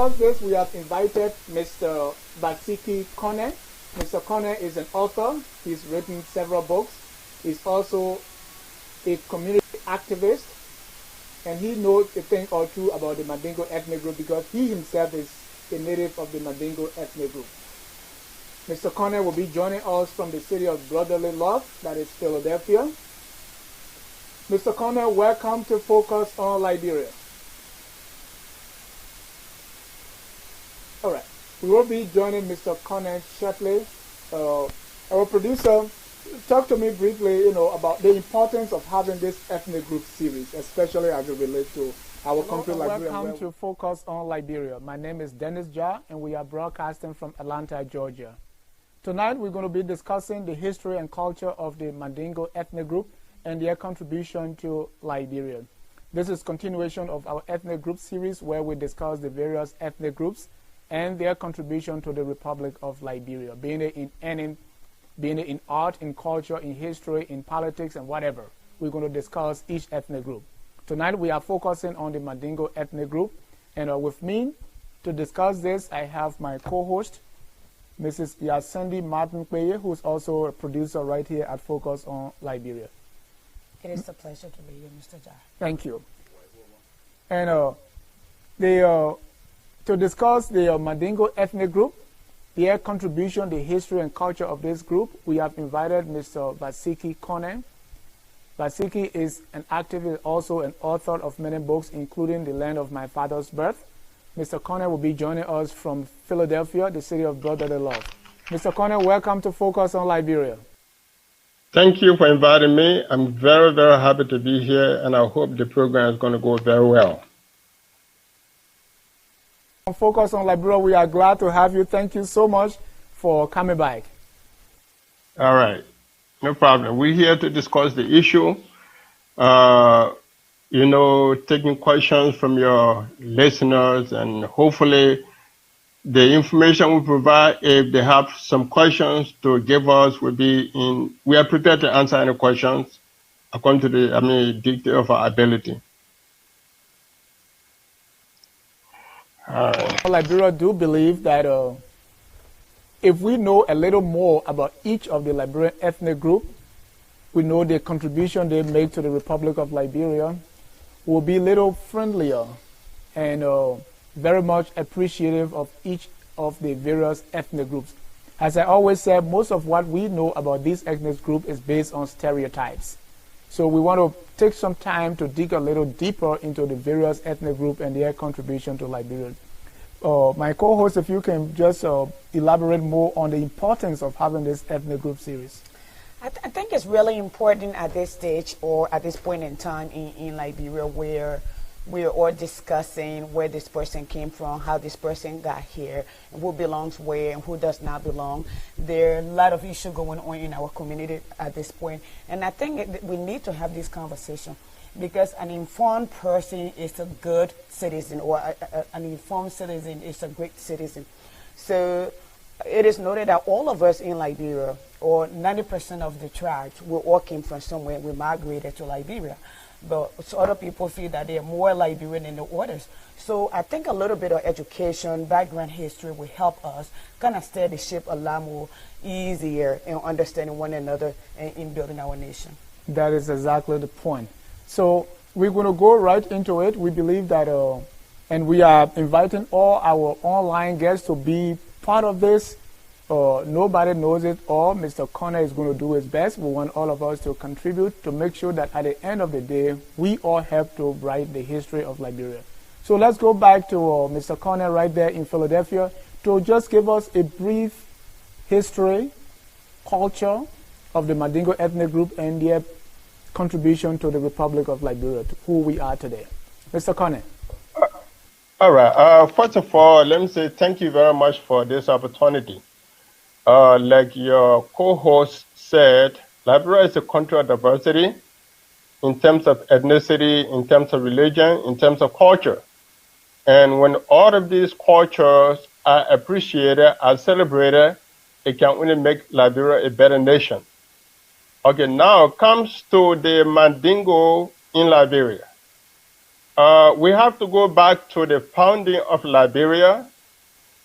discuss this, we have invited Mr. Basiki Kone. Mr. Kone is an author. He's written several books. He's also a community activist, and he knows a thing or two about the Mandingo ethnic group because he himself is a native of the Mandingo ethnic group. Mr. Kone will be joining us from the city of brotherly love, that is Philadelphia. Mr. Kone, welcome to Focus on Liberia. All right, we will be joining Mr. Kone shortly. Our producer, talk to me briefly, about the importance of having this ethnic group series, especially as it relates to our country, Liberia. Welcome to Focus on Liberia. My name is Dennis Jah, and we are broadcasting from Atlanta, Georgia. Tonight, we're going to be discussing the history and culture of the Mandingo ethnic group and their contribution to Liberia. This is continuation of our ethnic group series where we discuss the various ethnic groups and their contribution to the Republic of Liberia, being it in art, in culture, in history, in politics, and whatever. We're going to discuss each ethnic group. Tonight, we are focusing on the Mandingo ethnic group, and with me to discuss this, I have my co-host, Mrs. Yasendi Martin Kweye, who's also a producer right here at Focus on Liberia. It is a pleasure to be here, Mr. Jah. Thank you. And to discuss the Mandingo ethnic group, their contribution, the history and culture of this group, we have invited Mr. Basiki Kone. Basiki is an activist, also an author of many books, including The Land of My Father's Birth. Mr. Kone will be joining us from Philadelphia, the city of brotherly love. Mr. Kone, welcome to Focus on Liberia. Thank you for inviting me. I'm very, very happy to be here, and I hope the program is going to go very well. On Focus on Liberia, we are glad to have you. Thank you so much for coming back. All right. No problem. We're here to discuss the issue. Taking questions from your listeners, and hopefully the information we provide, if they have some questions to give us, we are prepared to answer any questions according to the dictate of our ability. Liberia do believe that if we know a little more about each of the Liberian ethnic group, we know the contribution they make to the Republic of Liberia, will be a little friendlier and very much appreciative of each of the various ethnic groups. As I always say, most of what we know about this ethnic group is based on stereotypes. So we want to take some time to dig a little deeper into the various ethnic groups and their contribution to Liberia. My co-host, if you can just elaborate more on the importance of having this ethnic group series. I think it's really important at this stage or at this point in time in Liberia where we're all discussing where this person came from, how this person got here, and who belongs where and who does not belong. There are a lot of issues going on in our community at this point. And I think we need to have this conversation because an informed person is a good citizen, or an informed citizen is a great citizen. So it is noted that all of us in Liberia, or 90% of the tribes, we all came from somewhere. We migrated to Liberia. But other people feel that they are more Liberian than the others. So I think a little bit of education, background history will help us kind of steer the ship a lot more easier in understanding one another and in building our nation. That is exactly the point. So we're going to go right into it. We believe that, and we are inviting all our online guests to be part of this. Nobody knows it all. Mr. Kone is going to do his best. We want all of us to contribute to make sure that at the end of the day, we all help to write the history of Liberia. So let's go back to Mr. Kone right there in Philadelphia to just give us a brief history, culture of the Mandingo ethnic group and their contribution to the Republic of Liberia, to who we are today. Mr. Kone. All right. First of all, let me say thank you very much for this opportunity. Like your co-host said, Liberia is a country of diversity in terms of ethnicity, in terms of religion, in terms of culture. And when all of these cultures are appreciated, are celebrated, it can only make Liberia a better nation. Okay, now comes to the Mandingo in Liberia. We have to go back to the founding of Liberia.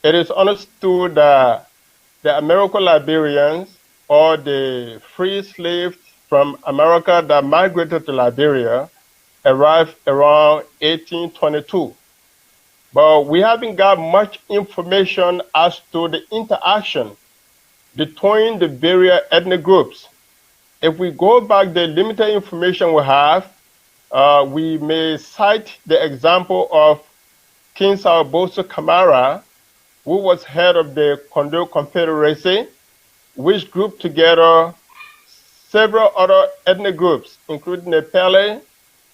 It is understood that the American Liberians, or the free slaves from America that migrated to Liberia, arrived around 1822. But we haven't got much information as to the interaction between the various ethnic groups. If we go back the limited information we have, we may cite the example of King Salboso Camara, who was head of the Condor Confederacy, which grouped together several other ethnic groups, including the Pele,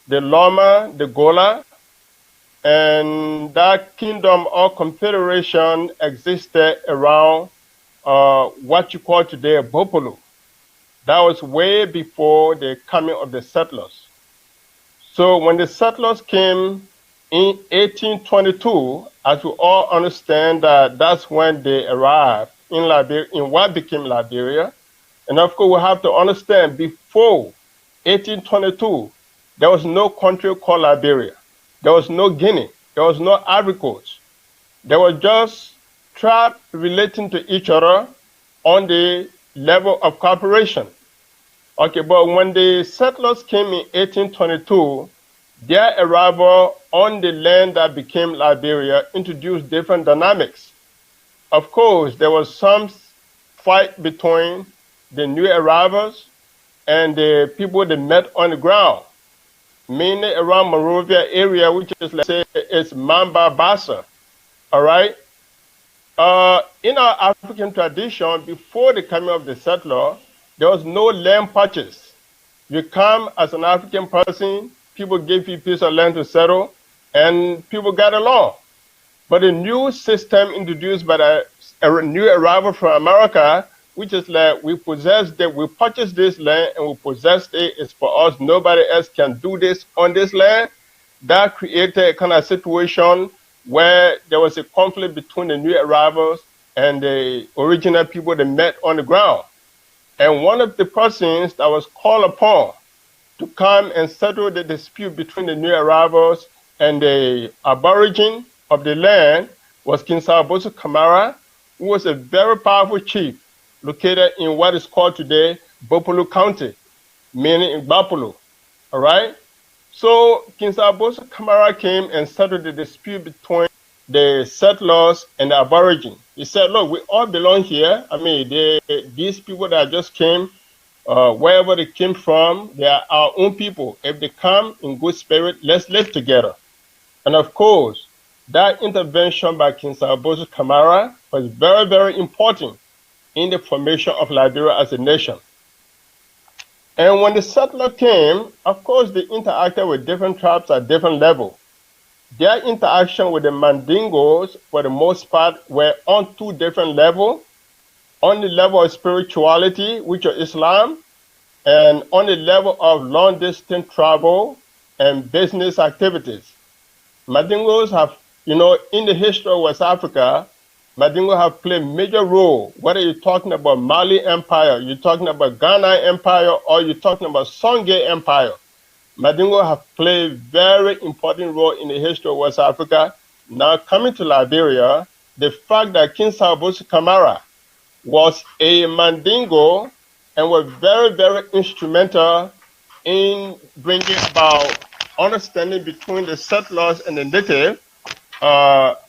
the Loma, the Gola, and that kingdom or confederation existed around what you call today Bopolo. That was way before the coming of the settlers. So when the settlers came in 1822, as we all understand that that's when they arrived in Liberia, in what became Liberia. And of course, we have to understand before 1822, there was no country called Liberia. There was no Guinea. There was no Ivory Coast. There were just tribes relating to each other on the level of cooperation. Okay, but when the settlers came in 1822, their arrival on the land that became Liberia introduced different dynamics. Of course, there was some fight between the new arrivals and the people they met on the ground, mainly around Monrovia area, which is, let's say, it's Mamba Bassa, all right? In our African tradition, before the coming of the settler, there was no land purchase. You come as an African person, people give you a piece of land to settle, and people got along. But the new system introduced by the new arrival from America, which is like we purchase this land and we possess it, it's for us, nobody else can do this on this land. That created a kind of situation where there was a conflict between the new arrivals and the original people that met on the ground. And one of the persons that was called upon to come and settle the dispute between the new arrivals and the aborigine of the land was King Salboso Camara, who was a very powerful chief located in what is called today Bopolo County, meaning in Bapolo, all right? So King Salboso Camara came and settled the dispute between the settlers and the aborigine. He said, look, we all belong here. I mean, these people that just came, wherever they came from, they are our own people. If they come in good spirit, let's live together. And of course, that intervention by King Salboso Camara was very, very important in the formation of Liberia as a nation. And when the settler came, of course, they interacted with different tribes at different levels. Their interaction with the Mandingos, for the most part, were on two different levels. On the level of spirituality, which is Islam, and on the level of long-distance travel and business activities. Mandingos have, in the history of West Africa, Mandingo have played a major role, whether you're talking about Mali Empire, you're talking about Ghana Empire, or you're talking about Songhai Empire. Mandingo have played a very important role in the history of West Africa. Now coming to Liberia, the fact that King Salboso Camara was a Mandingo and was very, very instrumental in bringing about understanding between the settlers and the native,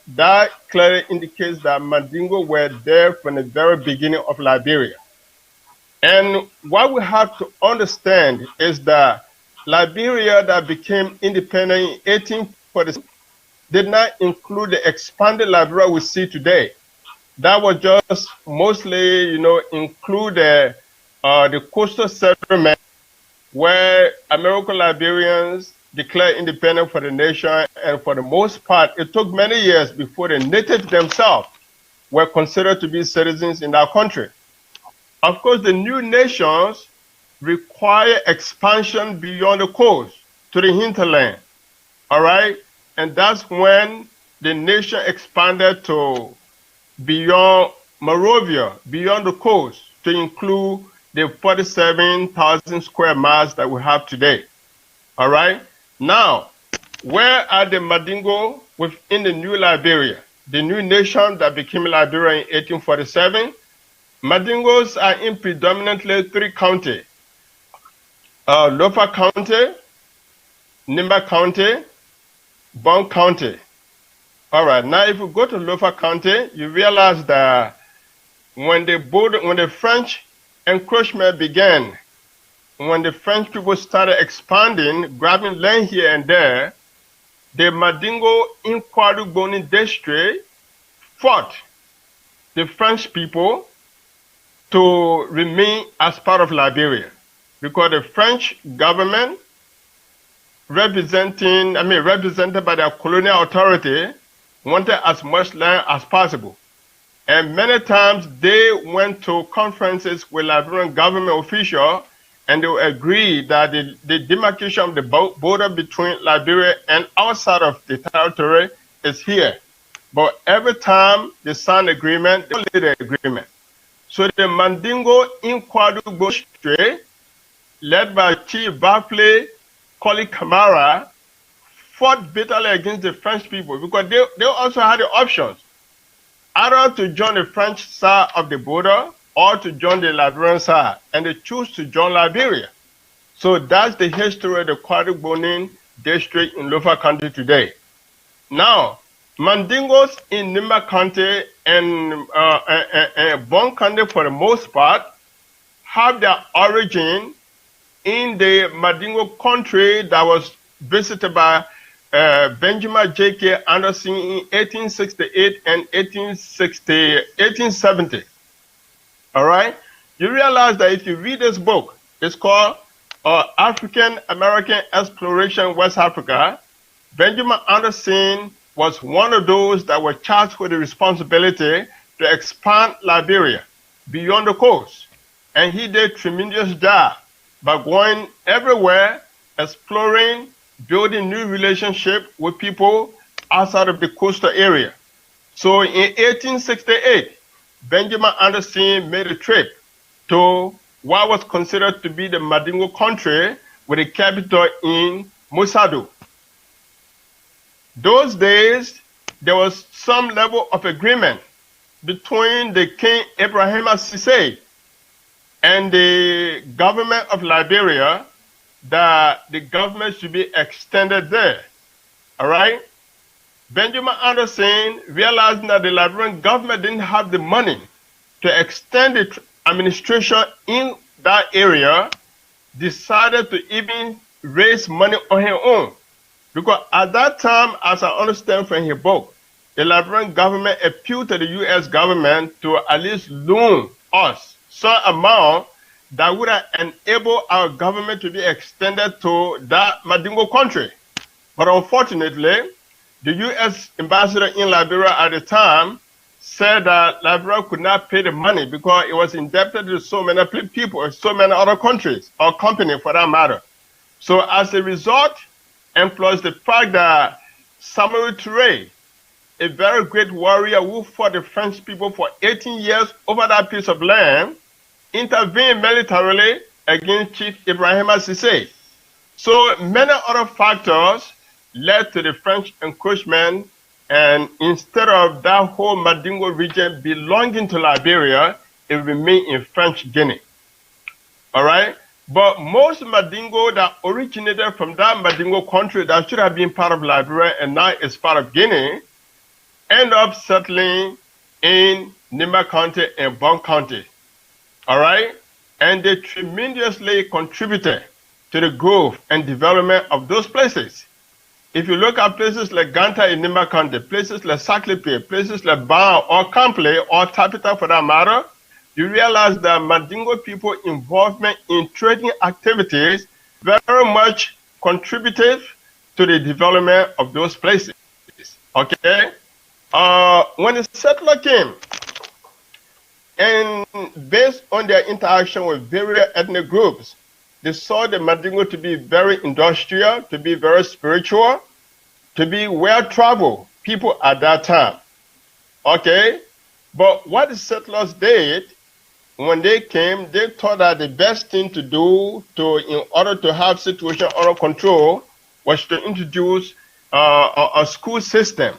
that clearly indicates that Mandingo were there from the very beginning of Liberia. And what we have to understand is that Liberia that became independent in 1846 did not include the expanded Liberia we see today. That was just mostly, include the coastal settlement where American Liberians declared independence for the nation, and for the most part, it took many years before the natives themselves were considered to be citizens in that country. Of course, the new nations require expansion beyond the coast to the hinterland, all right? And that's when the nation expanded to beyond Monrovia, beyond the coast, to include the 47,000 square miles that we have today, all right? Now, Where are the Mandingo within the new Liberia, the new nation that became Liberia in 1847? Mandingos are in predominantly 3 counties, Lofa County, Nimba County, Bon County. All right, now if you go to Lofa County, you realize that when the French encroachment began, when the French people started expanding, grabbing land here and there, the Mandingo in Kwadugboni district fought the French people to remain as part of Liberia, because the French government, represented by the colonial authority, wanted as much land as possible. And many times they went to conferences with Liberian government officials, and they agreed that the demarcation of the border between Liberia and outside of the territory is here. But every time they signed agreement, they only the agreement. So the Mandingo in Kwadugboni district, led by Chief Barclay Koli Kamara, fought bitterly against the French people, because they also had the options, either to join the French side of the border or to join the Liberian side, and they choose to join Liberia. So that's the history of the Kwadugboni district in Lofa County today. Now, Mandingos in Nimba County and Bon County, for the most part, have their origin in the Mandingo country that was visited by Benjamin J.K. Anderson in 1868 and 1870. All right? You realize that if you read this book, it's called African American Exploration West Africa. Benjamin Anderson was one of those that were charged with the responsibility to expand Liberia beyond the coast. And he did a tremendous job by going everywhere, exploring, building new relationships with people outside of the coastal area. So in 1868, Benjamin Anderson made a trip to what was considered to be the Mandingo country, with a capital in Musadu. Those days, there was some level of agreement between the King Ibrahim Sise and the government of Liberia that the government should be extended there. All right? Benjamin Anderson, realizing that the Liberian government didn't have the money to extend the administration in that area, decided to even raise money on her own. Because at that time, as I understand from his book, the Liberian government appealed to the U.S. government to at least loan us some amount that would have enabled our government to be extended to that Mandingo country. But unfortunately, the U.S. ambassador in Liberia at the time said that Liberia could not pay the money because it was indebted to so many people, so many other countries, or companies for that matter. So as a result, and plus the fact that Samuel Touré, a very great warrior who fought the French people for 18 years over that piece of land, intervened militarily against Chief Ibrahim Sise. So many other factors led to the French encroachment, and instead of that whole Mandingo region belonging to Liberia, it remained in French Guinea. All right? But most Mandingo that originated from that Mandingo country that should have been part of Liberia and now is part of Guinea, end up settling in Nimba County and Bon County. All right? And they tremendously contributed to the growth and development of those places. If you look at places like Ganta in Nimba County, places like Saklipe, places like Ban or Kample or Tapita for that matter, you realize that Mandingo people involvement in trading activities very much contributed to the development of those places. Okay? When the settler came, and based on their interaction with various ethnic groups, they saw the Mandingo to be very industrial, to be very spiritual, to be well-traveled people at that time. Okay? But what the settlers did, when they came, they thought that the best thing to do in order to have situation under control was to introduce a school system.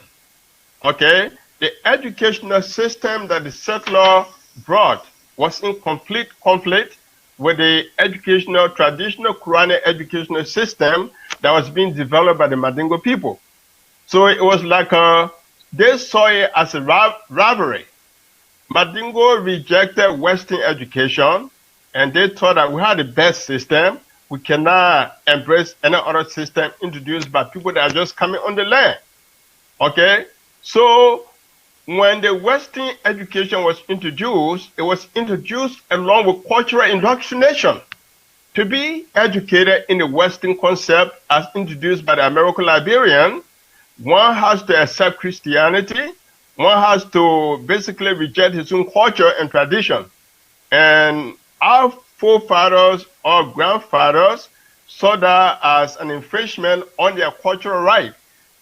Okay, the educational system that the settler brought was in complete conflict with the traditional Quranic educational system that was being developed by the Mandingo people. So it was like they saw it as a rivalry. Mandingo rejected Western education, and they thought that we had the best system. We cannot embrace any other system introduced by people that are just coming on the land. Okay? So when the Western education was introduced, it was introduced along with cultural indoctrination. To be educated in the Western concept as introduced by the American Liberian, one has to accept Christianity, one has to basically reject his own culture and tradition. And our forefathers or grandfathers saw that as an infringement on their cultural right.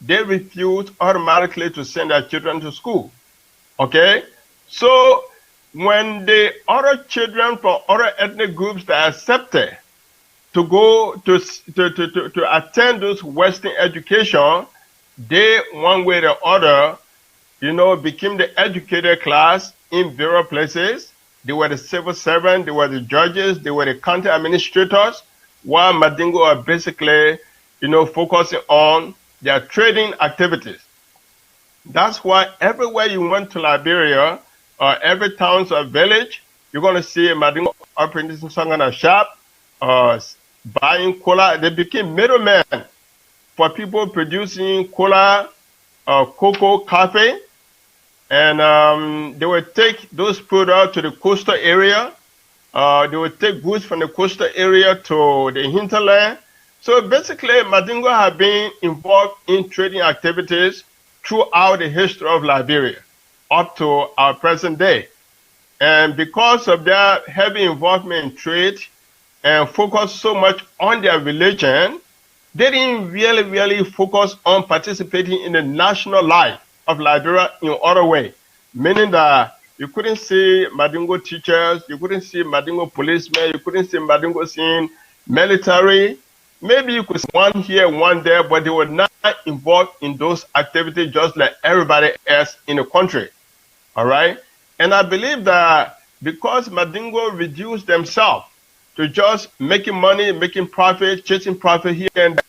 They refused automatically to send their children to school. Okay? So when the other children from other ethnic groups that accepted to go to attend those Western education, they, one way or other, became the educated class in various places. They were the civil servants, they were the judges, they were the county administrators, while Mandingo are basically, focusing on their trading activities. That's why everywhere you went to Liberia, every town or village, you're going to see a Mandingo operating some kind of shop, buying cola. They became middlemen for people producing cola, cocoa, coffee, and they would take those products to the coastal area. They would take goods from the coastal area to the hinterland. So basically, Mandingo have been involved in trading activities throughout the history of Liberia, up to our present day. And because of their heavy involvement in trade and focus so much on their religion, they didn't really focus on participating in the national life of Liberia in other way, meaning that you couldn't see Mandingo teachers, you couldn't see Mandingo policemen, you couldn't see Mandingo in military. Maybe you could see one here, one there, but they were not involved in those activities just like everybody else in the country. All right? And I believe that because Mandingo reduced themselves to just making money, making profit, chasing profit here and there,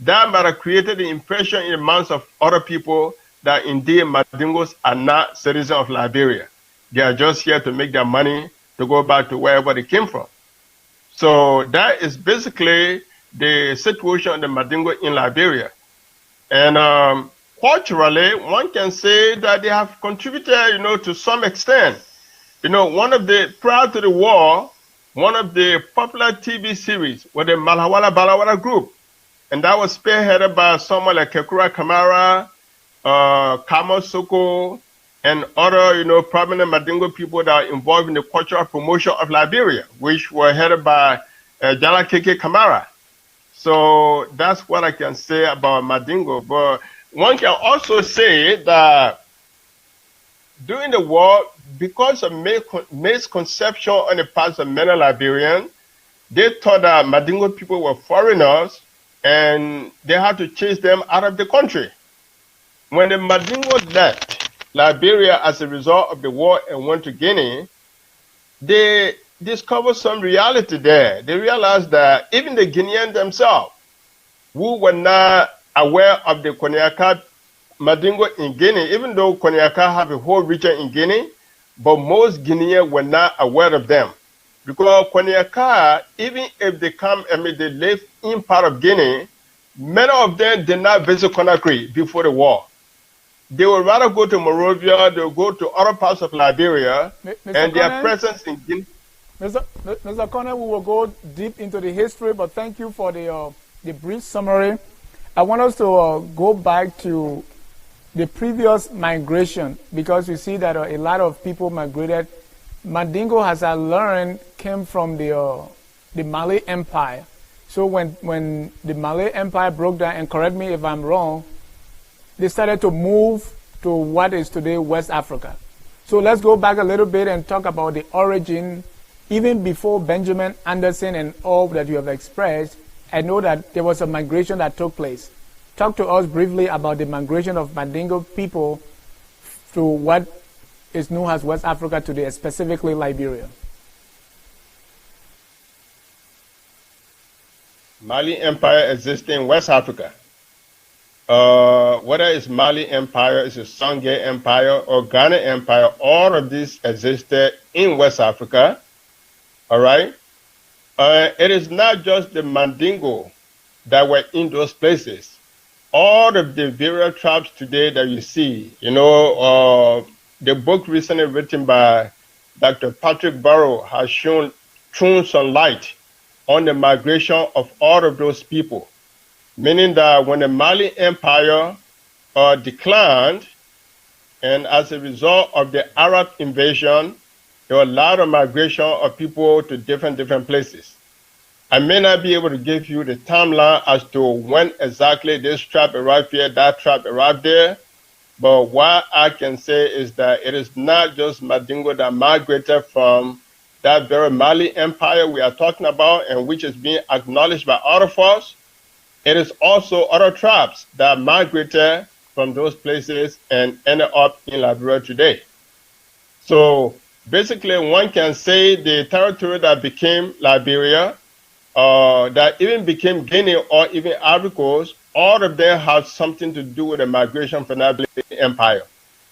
that might have created the impression in the minds of other people that indeed Mandingos are not citizens of Liberia. They are just here to make their money to go back to wherever they came from. So that is basically the situation of the Mandingo in Liberia. And culturally, one can say that they have contributed, to some extent. Prior to the war, one of the popular TV series was the Malawala Balawala group. And that was spearheaded by someone like Kekura Kamara, Kamo Soko, and other, prominent Mandingo people that are involved in the cultural promotion of Liberia, which were headed by Jala Keke Kamara. So that's what I can say about Mandingo. But one can also say that during the war, because of misconception on the part of many Liberians, they thought that Mandingo people were foreigners and they had to chase them out of the country. When the Mandingos left Liberia as a result of the war and went to Guinea, they discovered some reality there. They realized that even the Guineans themselves, who were not aware of the Koniaka Mandingo in Guinea, even though Koniaka have a whole region in Guinea, but most Guineans were not aware of them. Because Koniaka, even if they live in part of Guinea, many of them did not visit Conakry before the war. They would rather go to Monrovia, they would go to other parts of Liberia, and their presence in Guinea. Mr. Connor, we will go deep into the history, but thank you for the brief summary. I want us to go back to the previous migration, because we see that a lot of people migrated. Mandingo, as I learned, came from the Malay Empire. So when the Malay Empire broke down, and correct me if I'm wrong, they started to move to what is today West Africa. So let's go back a little bit and talk about the origin. Even before Benjamin Anderson and all that you have expressed, I know that there was a migration that took place. talk to us briefly about the migration of Mandingo people to what is known as West Africa today, specifically Liberia. Mali Empire existed in West Africa. Whether it's Mali Empire, it's a Songhai Empire, or Ghana Empire, all of these existed in West Africa. All right? It is not just the Mandingo that were in those places. All of the various tribes today that you see, the book recently written by Dr. Patrick Barrow has thrown some light on the migration of all of those people, meaning that when the Mali Empire declined, and as a result of the Arab invasion, there were a lot of migration of people to different places. I may not be able to give you the timeline as to when exactly this tribe arrived here, that tribe arrived there, but what I can say is that it is not just Mandingo that migrated from that very Mali Empire we are talking about, and which is being acknowledged by all of us. It is also other tribes that migrated from those places and ended up in Liberia today. So basically, one can say the territory that became Liberia, that even became Guinea or even Ivory Coast, all of them have something to do with the migration from that empire.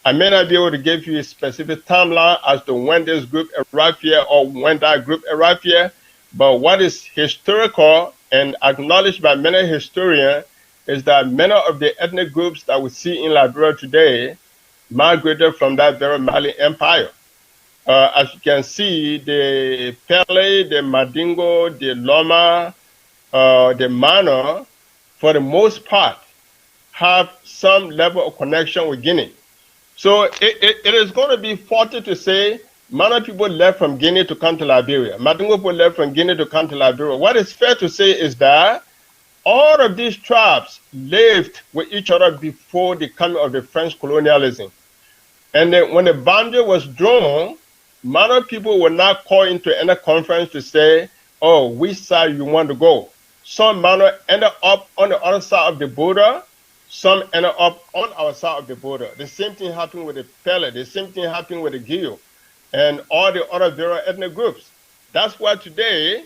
I may not be able to give you a specific timeline as to when this group arrived here or when that group arrived here, but what is historical and acknowledged by many historians is that many of the ethnic groups that we see in Liberia today migrated from that very Mali Empire. As you can see, the Pele, the Mandingo, the Loma, the Mana, for the most part, have some level of connection with Guinea. So it is going to be faulty to say Mana people left from Guinea to come to Liberia. Mandingo people left from Guinea to come to Liberia. What is fair to say is that all of these tribes lived with each other before the coming of the French colonialism. And then when the boundary was drawn, Mana people were not called into any conference to say, oh, which side you want to go. Some Mana ended up on the other side of the border. Some ended up on our side of the border. The same thing happened with the Pele. The same thing happened with the Gio and all the other various ethnic groups. That's why today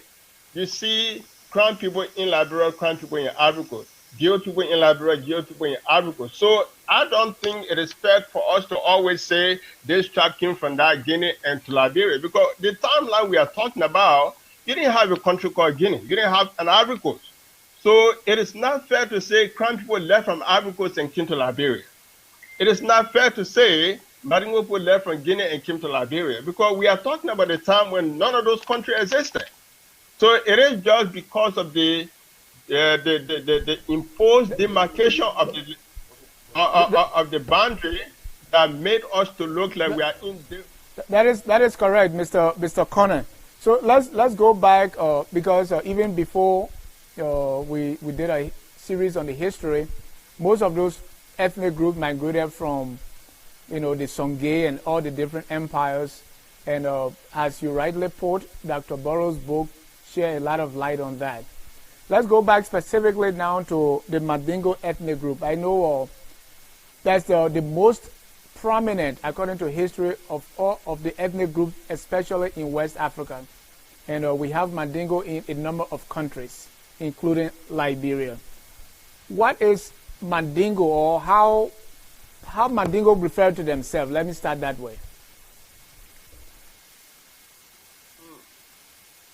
you see Crown people in Liberia, Crown people in Ivory Coast, Gio people in Liberia, Gio people in Ivory Coast. So I don't think it is fair for us to always say this tribe came from that Guinea and to Liberia, because the timeline we are talking about, you didn't have a country called Guinea. You didn't have an Ivory Coast. So it is not fair to say Crown people left from Ivory Coast and came to Liberia. It is not fair to say Mandingo people left from Guinea and came to Liberia, because we are talking about a time when none of those countries existed. So it is just because of the imposed demarcation of the boundary that made us to look like we are in. That is correct, Mr. Connor. So let's go back because even before we did a series on the history, most of those ethnic groups migrated from the Songhai and all the different empires, and as you rightly put, Dr. Burroughs' book share a lot of light on that. Let's go back specifically now to the Mandingo ethnic group. I know that's the most prominent, according to history, of all of the ethnic groups, especially in West Africa. And we have Mandingo in a number of countries, including Liberia. What is Mandingo, or how Mandingo refer to themselves? Let me start that way.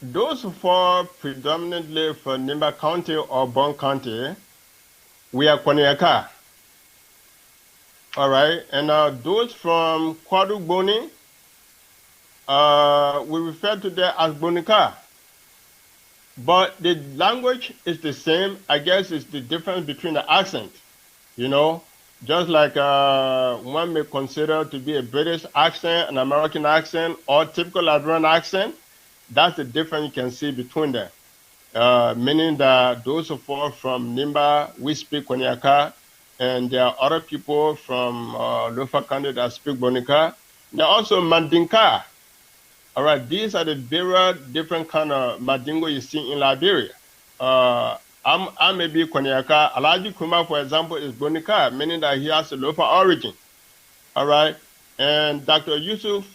Those who fall predominantly from Nimba County or Bon County, we are Kwaniaka. All right, and those from Kwadu Boni, we refer to them as Bonika. But the language is the same. I guess it's the difference between the accent, just like one may consider to be a British accent, an American accent, or typical Liberian accent. That's the difference you can see between them. Meaning that those who fall from Nimba, we speak Kwaniaka, and there are other people from Lofa County that speak Bonika. There are also Mandinka. All right, these are the various different kind of Mandingo you see in Liberia. I may be Konyaka. Alaji Kuma, for example, is Bonika, meaning that he has a local origin. All right. And Dr. Yusuf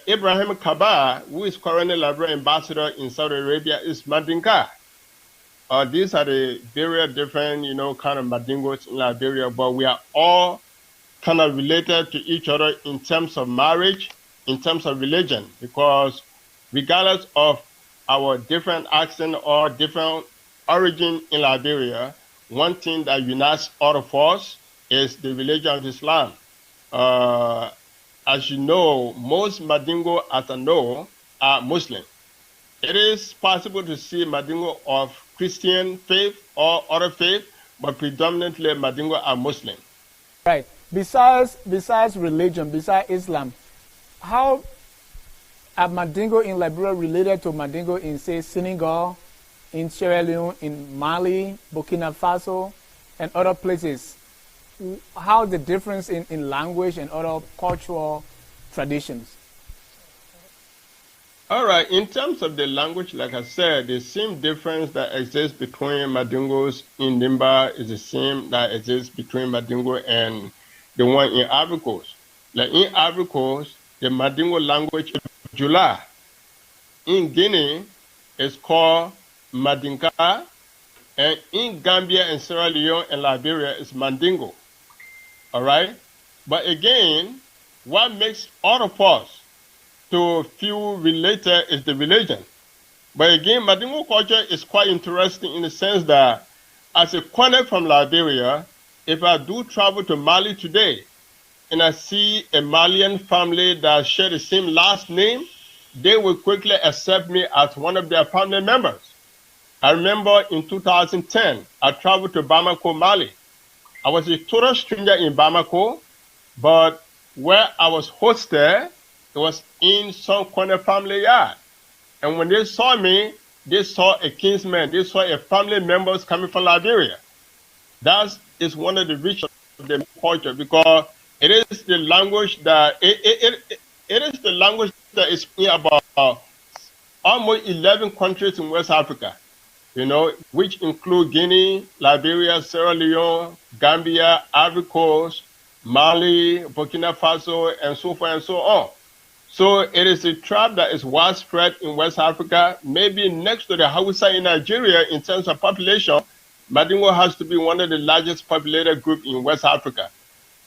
Ibrahim Kaba, who is currently Liberia ambassador in Saudi Arabia, is Mandinka. These are the very different, kind of Mandingos in Liberia, but we are all kind of related to each other in terms of marriage, in terms of religion, because regardless of our different accent or different origin in Liberia, one thing that unites all of us is the religion of Islam. As you know, most Mandingo, as I know, are Muslim. It is possible to see Mandingo of Christian faith or other faith, but predominantly Mandingo are Muslim. Right. Besides religion, besides Islam, how are Mandingo in Liberia related to Mandingo in, say, Senegal, in Sierra Leone, in Mali, Burkina Faso, and other places? How the difference in language and other cultural traditions? All right. In terms of the language, like I said, the same difference that exists between Mandingos in Nimba is the same that exists between Mandingo and the one in Ivory Coast. Like in Ivory Coast, the Mandingo language is Jula. In Guinea, it's called Mandinka. And in Gambia and Sierra Leone and Liberia, it's Mandingo. All right? But again, what makes all of us to feel related is the religion. But again, Mandingo culture is quite interesting in the sense that as a connect from Liberia, if I do travel to Mali today and I see a Malian family that share the same last name, they will quickly accept me as one of their family members. I remember in 2010, I traveled to Bamako, Mali. I was a total stranger in Bamako, but where I was hosted, it was in some corner family yard. And when they saw me, they saw a kinsman, they saw a family members coming from Liberia. That is one of the riches of the culture, because it is the language that it is the language that is in about almost 11 countries in West Africa, which include Guinea, Liberia, Sierra Leone, Gambia, Ivory Coast, Mali, Burkina Faso, and so forth and so on. So it is a tribe that is widespread in West Africa, maybe next to the Hausa in Nigeria in terms of population. Mandingo has to be one of the largest populated groups in West Africa.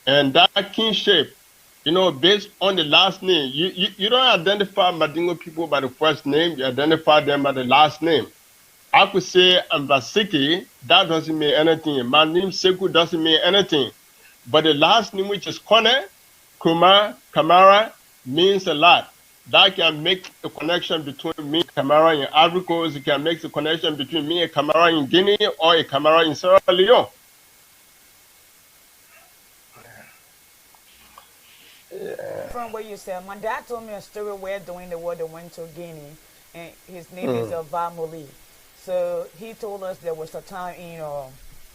And that kinship, based on the last name, you don't identify Mandingo people by the first name, you identify them by the last name. I could say I'm Basiki, that doesn't mean anything. My name Seku doesn't mean anything. But the last name, which is Kone, Kuma, Kamara, means a lot. That can make a connection between me and Kamara in Ivory Coast. It can make a connection between me and Kamara in Guinea or a Kamara in Sierra Leone. From what you said, my dad told me a story where during the war they went to Guinea, and his name is Vamoli. So he told us there was a time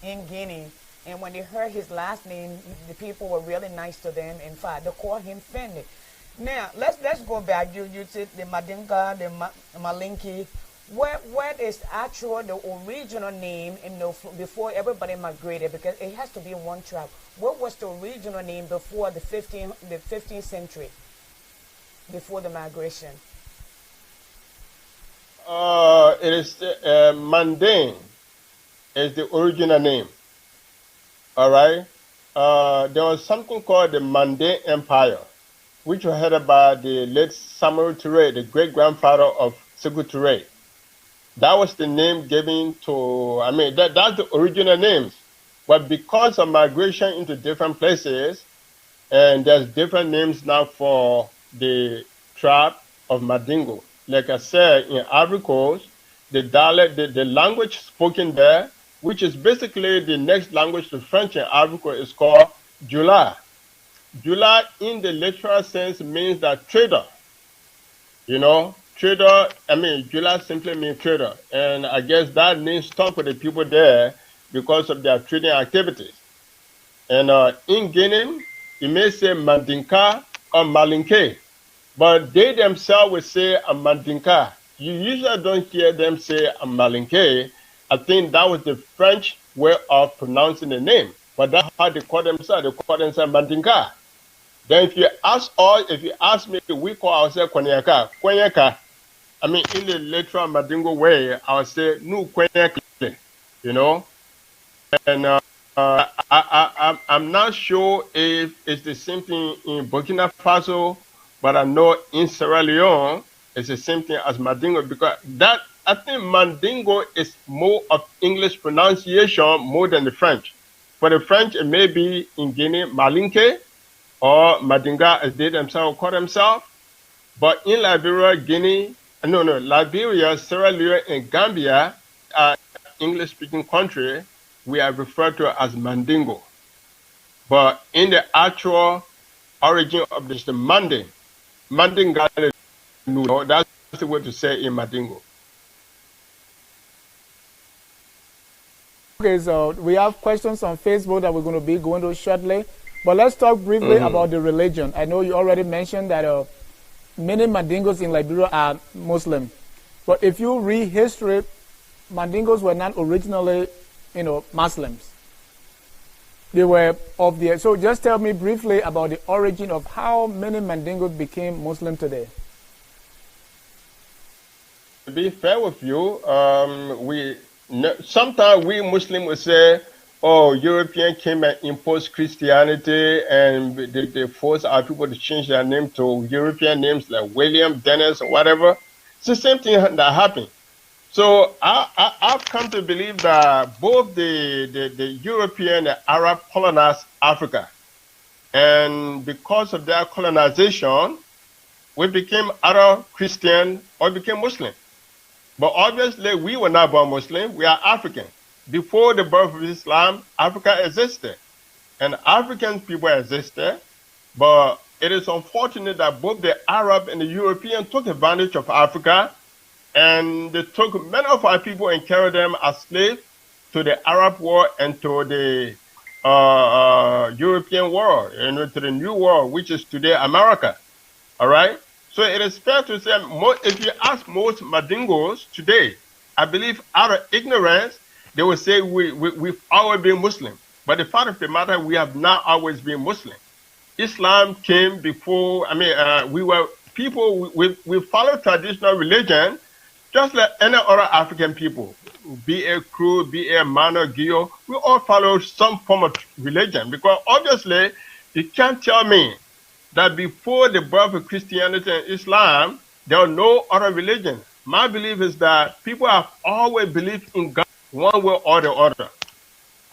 in Guinea, and when they heard his last name, the people were really nice to them. In fact, they called him Fendi. Now let's go back. You said the Mandinka, the Malinki. What is actual the original name before everybody migrated? Because it has to be one tribe. What was the original name before the 15th century, before the migration? It is Manding is the original name. All right. There was something called the Manding Empire, which was headed by the late Samuel Touré, the great-grandfather of Sékou Touré. That was the name given to, that's the original names. But because of migration into different places, and there's different names now for the tribe of Mandingo. Like I said, in Ivory Coast, the dialect, the language spoken there, which is basically the next language to French in Ivory Coast, is called Jula. Jula, in the literal sense, means that trader. Trader, Jula simply means trader. And I guess that name stuck with the people there because of their trading activities. And in Guinea, you may say Mandinka or Malinke, but they themselves will say a Mandinka. You usually don't hear them say a Malinke I think that was the French way of pronouncing the name. But that's how they call themselves. They call themselves Mandingo. Then if you ask me, we call ourselves Kwanyaka. Kwanyaka. I mean, in the literal Mandingo way, I would say, no Kwanyaka, you know. And I'm not sure if it's the same thing in Burkina Faso, but I know in Sierra Leone, it's the same thing as Mandingo, because that, I think Mandingo is more of English pronunciation more than the French. For the French, it may be in Guinea, Malinke, or Mandinga, as they themselves call themselves. But in Liberia, Liberia, Sierra Leone, and Gambia, English-speaking country, we are referred to as Mandingo. But in the actual origin of this, the Mandinga, that's the way to say in Mandingo. Okay, so we have questions on Facebook that we're going to be going to shortly. But let's talk briefly about the religion. I know you already mentioned that many Mandingos in Liberia are Muslim. But if you read history, Mandingos were not originally, Muslims. They were of the... So just tell me briefly about the origin of how many Mandingos became Muslim today. To be fair with you, sometimes we Muslims will say, oh, European came and imposed Christianity, and they forced our people to change their name to European names like William, Dennis, or whatever. It's the same thing that happened. So I've come to believe that both the European and Arab colonized Africa. And because of their colonization, we became either Christian or became Muslim. But obviously, we were not born Muslim. We are African. Before the birth of Islam, Africa existed. And African people existed. But it is unfortunate that both the Arab and the European took advantage of Africa. And they took many of our people and carried them as slaves to the Arab world and to the European world, and to the New World, which is today America. All right? So it is fair to say, if you ask most Mandingos today, I believe out of ignorance, they will say we've always been Muslim. But the fact of the matter, we have not always been Muslim. Islam came before, we were people, we follow traditional religion, just like any other African people, be a Kru, be a Mano, Gio, we all follow some form of religion. Because obviously, you can't tell me that before the birth of Christianity and Islam, there are no other religion. My belief is that people have always believed in God one way or the other.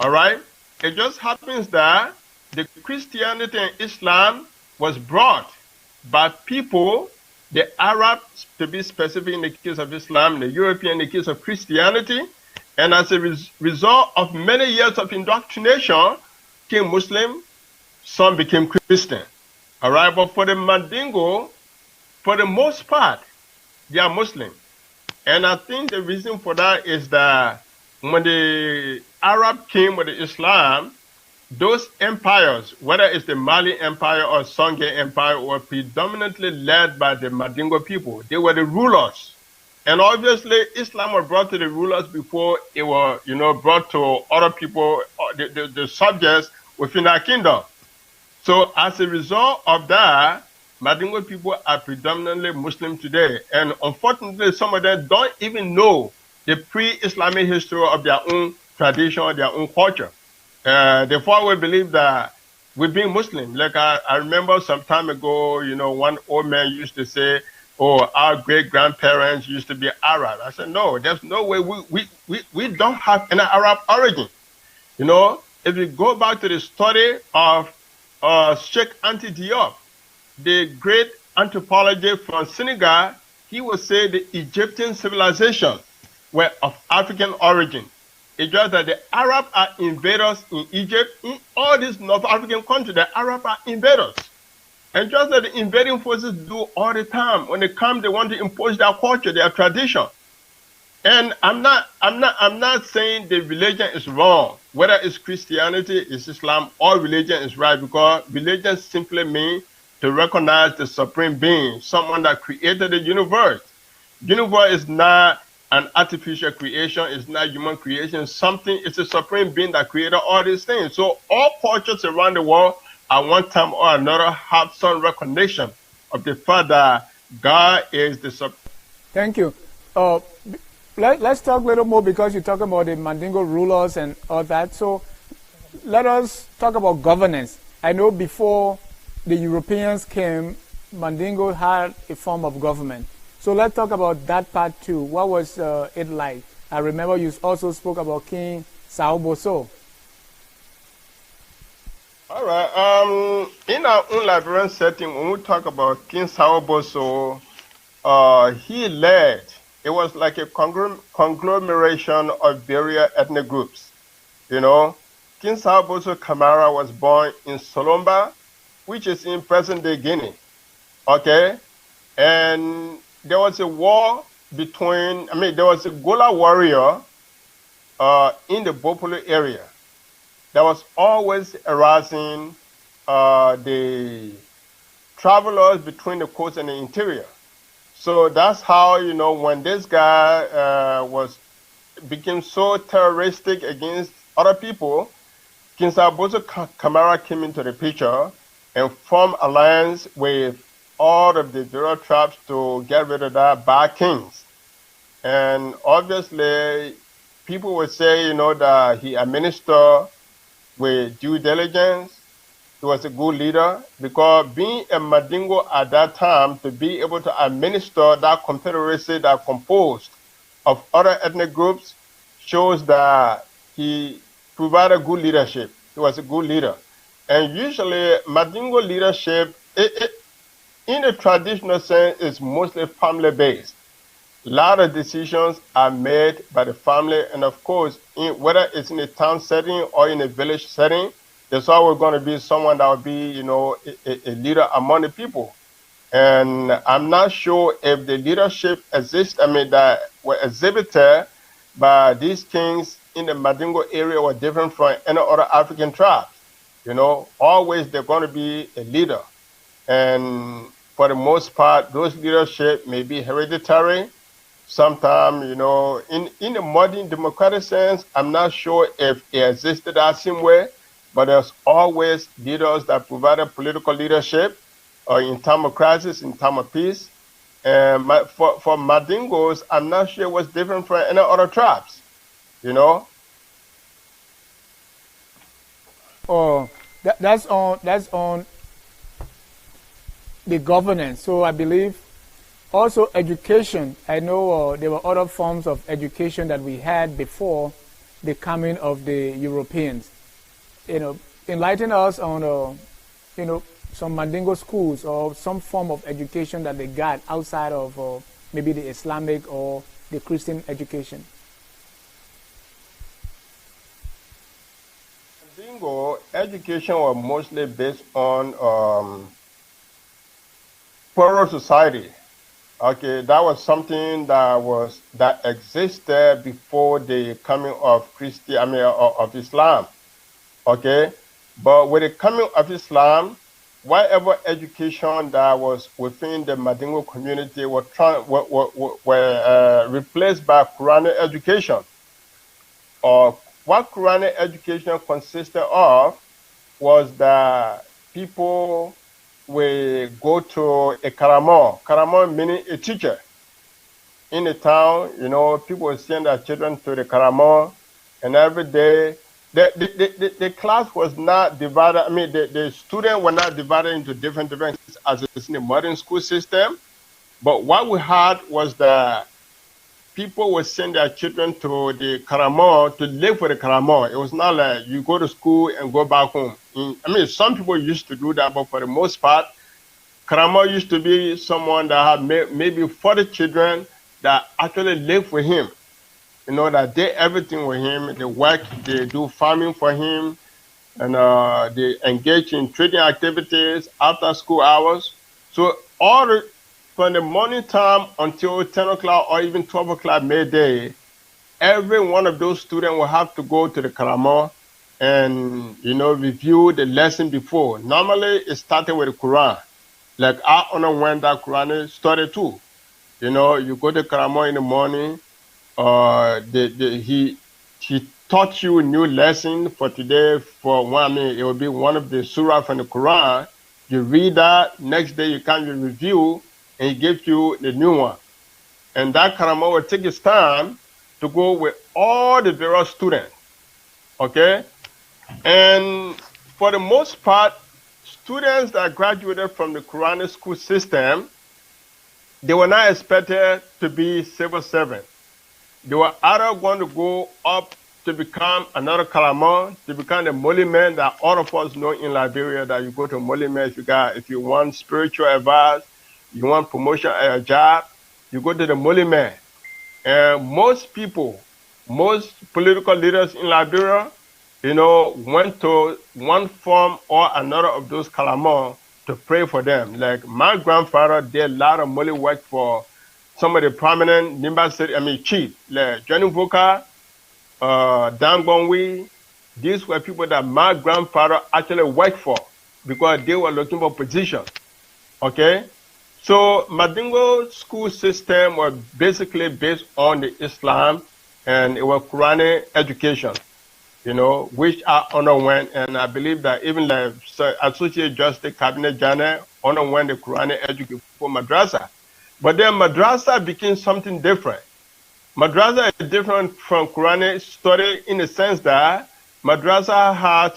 All right? It just happens that the Christianity and Islam was brought by people, the Arabs, to be specific in the case of Islam, the European in the case of Christianity, and as a result of many years of indoctrination, became Muslim, some became Christian. All right, but for the Mandingo, for the most part, they are Muslim. And I think the reason for that is that when the Arab came with the Islam, those empires, whether it's the Mali Empire or Songhai Empire, were predominantly led by the Mandingo people. They were the rulers. And obviously, Islam was brought to the rulers before it was, brought to other people, the subjects within our kingdom. So as a result of that, Mandingo people are predominantly Muslim today. And unfortunately, some of them don't even know the pre-Islamic history of their own tradition, their own culture. Therefore, we believe that we've been Muslim. Like I remember some time ago, one old man used to say, oh, our great-grandparents used to be Arab. I said, no, there's no way. We don't have any Arab origin. If you go back to the study of Sheikh Anta Diop, the great anthropologist from Senegal, he would say the Egyptian civilization were of African origin. It's just that the Arabs are invaders in Egypt. In all these North African countries, the Arabs are invaders. And just that the invading forces do all the time. When they come, they want to impose their culture, their tradition. And I'm not saying the religion is wrong. Whether it's Christianity, it's Islam, all religion is right, because religion simply means to recognize the supreme being, someone that created the universe. The universe is not an artificial creation, it's not human creation, it's a supreme being that created all these things. So all cultures around the world at one time or another have some recognition of the fact that God is the Thank you. Let's talk a little more because you're talking about the Mandingo rulers and all that. So let us talk about governance. I know before the Europeans came, Mandingo had a form of government. So let's talk about that part too. What was it like? I remember you also spoke about King Sao Boso. All right. In our own Liberian setting, when we talk about King Sao Boso, he led. It was like a conglomeration of various ethnic groups. You know, King Sao Boso Kamara was born in Solomba, which is in present-day Guinea. Okay, and there was a war between. There was a Gola warrior in the Bopolo area that was always harassing the travelers between the coast and the interior. So that's how, when this guy became so terroristic against other people, King Saboso Kamara came into the picture and formed alliance with all of the various tribes to get rid of that bad kings. And obviously, people would say, that he administered with due diligence. He was a good leader because being a Mandingo at that time, to be able to administer that confederacy that composed of other ethnic groups shows that he provided good leadership. He was a good leader. And usually Mandingo leadership, in a traditional sense, is mostly family-based. A lot of decisions are made by the family, and of course, whether it's in a town setting or in a village setting, there's always going to be someone that will be, a leader among the people. And I'm not sure if the leadership exists, that were exhibited by these kings in the Mandingo area were different from any other African tribe. Always they're going to be a leader. And for the most part, those leadership may be hereditary. Sometimes, in the modern democratic sense, I'm not sure if it existed that same way, but there's always leaders that provided political leadership in time of crisis, in time of peace. And for Mandingos, I'm not sure it was different from any other tribes, Oh, that's on the governance. So I believe also education. I know there were other forms of education that we had before the coming of the Europeans. Enlighten us on, some Mandingo schools or some form of education that they got outside of maybe the Islamic or the Christian education. Mandingo education was mostly based on poorer society. Okay, that was something that existed before the coming of of Islam. Okay, but with the coming of Islam, whatever education that was within the Mandingo community were replaced by Quranic education. What Quranic education consisted of was that people will go to a Karamon meaning a teacher. In the town, people will send their children to the Karamon, and every day, the class was not divided, the students were not divided into different as it's in the modern school system, but what we had was that people would send their children to the Karamon to live for the Karamon. It was not like you go to school and go back home. Some people used to do that, but for the most part, Karamon used to be someone that had maybe 40 children that actually lived for him. That did everything with him. They work, they do farming for him, and they engage in trading activities after school hours. So from the morning time until 10 o'clock or even 12 o'clock midday, every one of those students will have to go to the Karamon and, review the lesson before. Normally, it started with the Quran. Like I honor when that Quran started too. You go to Karamon in the morning, he taught you a new lesson for today. For one, I mean, it will be one of the surah from the Quran. You read that, next day you come to review, and he gives you the new one. And that karama will take his time to go with all the various students, okay? And for the most part, students that graduated from the Quranic school system, they were not expected to be civil servants. They were either going to go up to become another Kalama, to become the Moli man that all of us know in Liberia, that you go to Moli man if you want spiritual advice, you want promotion at your job, you go to the Moli man. And most people, most political leaders in Liberia, went to one form or another of those Kalama to pray for them. Like my grandfather did a lot of Moli work for some of the prominent Nimba City, chiefs, like Johnny Voka, Dan Gongwi. These were people that my grandfather actually worked for because they were looking for position. Okay? So Mandingo school system was basically based on the Islam, and it was Quranic education, which I underwent, and I believe that even the Associate Justice Cabinet General underwent the Quranic education for madrasa. But then madrasa became something different. Madrasa is different from Quranic study in the sense that madrasa has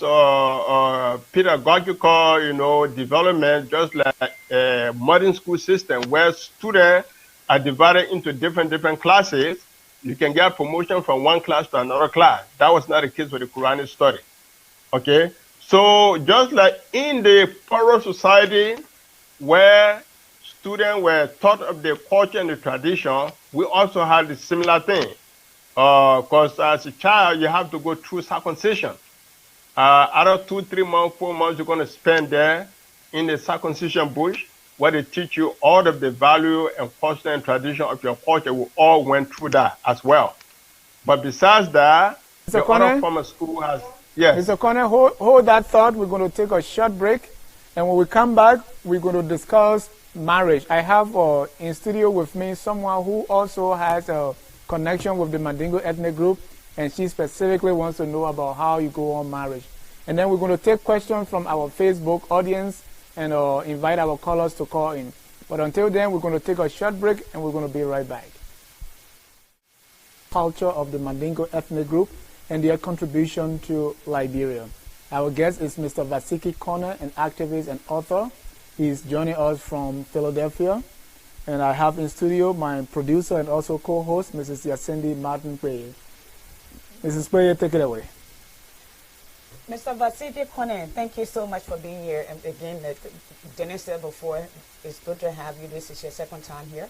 pedagogical, development, just like a modern school system where students are divided into different classes. You can get promotion from one class to another class. That was not the case with the Quranic study. Okay? So just like in the poorer society where students were taught of the culture and the tradition, we also had the similar thing. Because as a child, you have to go through circumcision. Out 2, 3 months, 4 months, you're going to spend there in the circumcision bush, where they teach you all of the value and culture and tradition of your culture. We all went through that as well. But besides that, the other form of school has... Yes. Mr. Connor, hold that thought. We're going to take a short break. And when we come back, we're going to discuss marriage. I have in studio with me someone who also has a connection with the Mandingo ethnic group, and she specifically wants to know about how you go on marriage. And then we're going to take questions from our Facebook audience and invite our callers to call in. But until then, we're going to take a short break, and we're going to be right back. Culture of the Mandingo ethnic group and their contribution to Liberia. Our guest is Mr. Vasiki Connor, an activist and author. He's joining us from Philadelphia. And I have in studio my producer and also co-host, Mrs. Yacindy Martin Prayer. Mrs. Prayer, take it away. Mr. Vasiki Connor, thank you so much for being here. And again, like Dennis said before, it's good to have you. This is your second time here.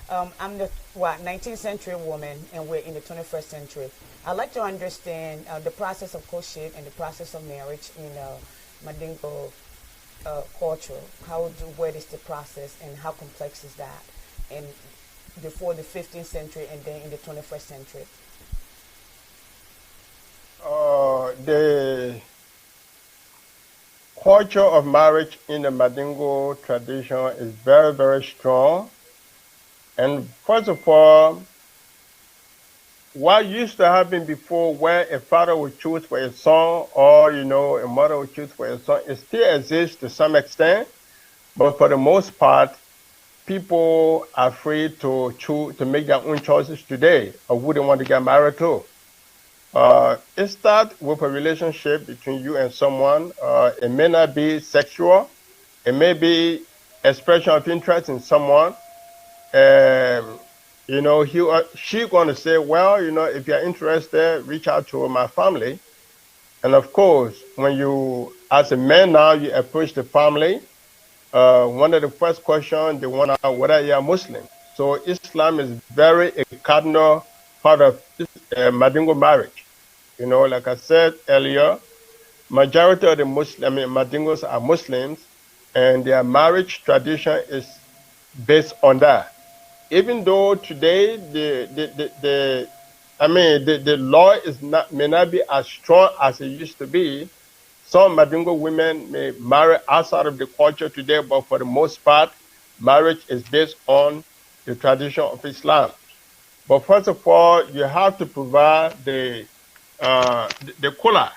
I'm the 19th century woman, and we're in the 21st century. I'd like to understand the process of courtship and the process of marriage in Mandingo culture. What is the process, and how complex is that? And before the 15th century, and then in the 21st century. The culture of marriage in the Mandingo tradition is very, very strong. And first of all, what used to happen before, where a father would choose for a son, or a mother would choose for a son, it still exists to some extent, but for the most part, people are free to choose to make their own choices today of who they want to get married to. It starts with a relationship between you and someone. It may not be sexual. It may be expression of interest in someone. He or she going to say, well, if you're interested, reach out to my family. And of course, when you, as a man now, you approach the family, one of the first questions they want to know whether you're Muslim. So Islam is very a cardinal part of Mandingo marriage. Like I said earlier, majority of the Mandingos are Muslims, and their marriage tradition is based on that. Even though today the law may not be as strong as it used to be, some Mandingo women may marry outside of the culture today, but for the most part, marriage is based on the tradition of Islam. But first of all, you have to provide the cooler,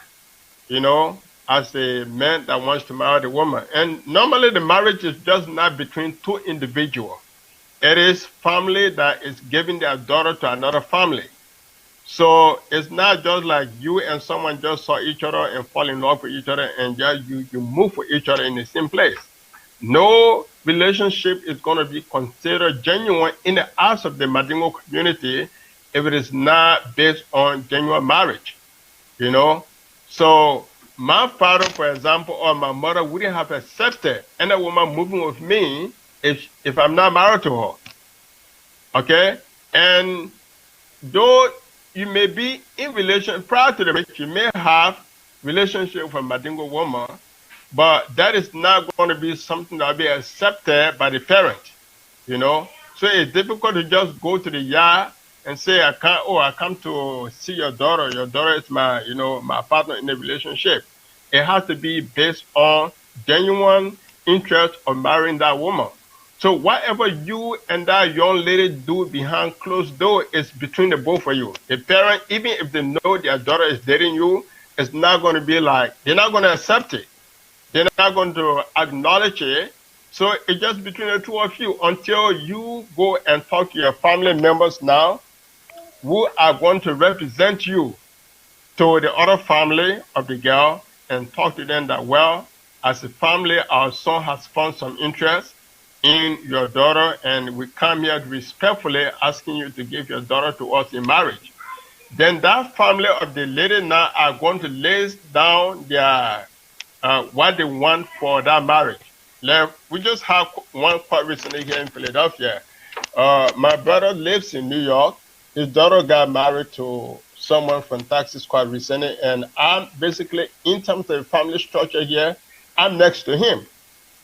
you know, as a man that wants to marry the woman. And normally the marriage is just not between two individuals. It is family that is giving their daughter to another family. So it's not just like you and someone just saw each other and fall in love with each other and just you move with each other in the same place. No relationship is going to be considered genuine in the eyes of the Mandingo community if it is not based on genuine marriage, you know. So my father, for example, or my mother wouldn't have accepted any woman moving with me if I'm not married to her. Okay? And though you may be in relation prior to the marriage, you may have relationship with a Mandingo woman, but that is not going to be something that will be accepted by the parent, you know. So it's difficult to just go to the yard and say, I come to see your daughter. Your daughter is my, you know, my partner in the relationship. It has to be based on genuine interest of marrying that woman. So whatever you and that young lady do behind closed door is between the both of you. The parent, even if they know their daughter is dating you, it's not going to be like, they're not going to accept it. They're not going to acknowledge it. So it's just between the two of you until you go and talk to your family members now who are going to represent you to the other family of the girl and talk to them that, well, as a family, our son has found some interest in your daughter, and we come here respectfully asking you to give your daughter to us in marriage. Then that family of the lady now are going to lay down their what they want for that marriage. Like, we just have one quite recently here in Philadelphia. My brother lives in New York. His daughter got married to someone from Texas quite recently, and I'm basically, in terms of the family structure here, I'm next to him.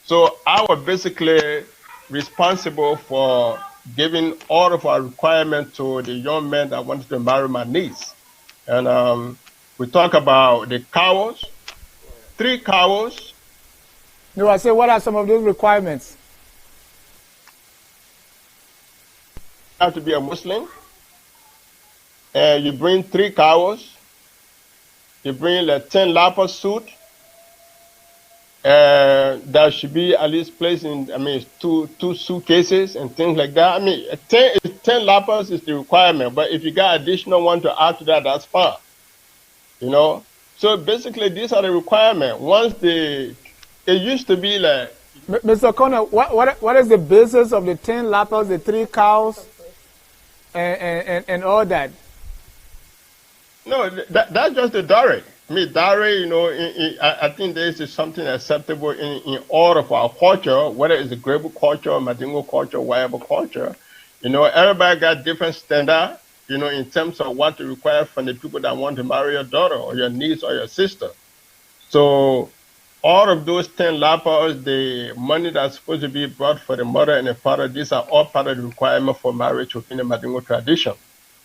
So I was basically responsible for giving all of our requirements to the young man that wanted to marry my niece. And we talk about the cows, 3 cows. No, I say, what are some of those requirements? You have to be a Muslim. And you bring 3 cows. You bring a 10 lapis suit. That should be at least placed in, I mean, two suitcases and things like that. I mean, 10 lapis is the requirement, but if you got additional one to add to that, that's fine. You know? So basically, these are the requirements. It used to be like... Mr. Connor, what is the basis of the 10 lapis, the 3 cows, and all that? No, that's just the dowry. I mean, dowry, you know, I think this is something acceptable in all of our culture, whether it's a Grebo culture, Mandingo culture, whatever culture. You know, everybody got different standards, you know, in terms of what to require from the people that want to marry your daughter or your niece or your sister. So all of those 10 lapis, the money that's supposed to be brought for the mother and the father, these are all part of the requirement for marriage within the Mandingo tradition.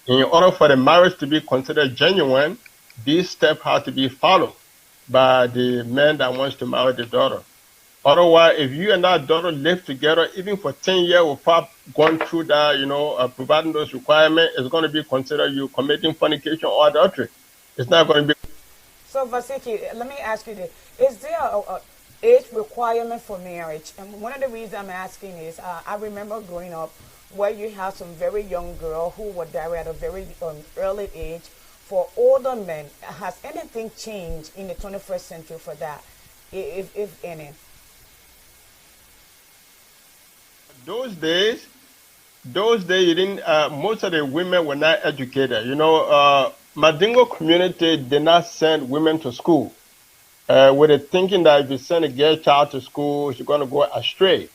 In order for the marriage to be considered genuine, these steps have to be followed by the man that wants to marry the daughter. Otherwise, if you and that daughter live together, even for 10 years without going through that, you know, providing those requirements, it's going to be considered you committing fornication or adultery. It's not going to be. So, Vasiki, let me ask you this. Is there a age requirement for marriage? And one of the reasons I'm asking is I remember growing up where you have some very young girl who were married at a very early age for older men. Has anything changed in the 21st century for that, if any? Those days you didn't, most of the women were not educated. You know, Mandingo community did not send women to school with the thinking that if you send a girl child to school, she's going to go astray.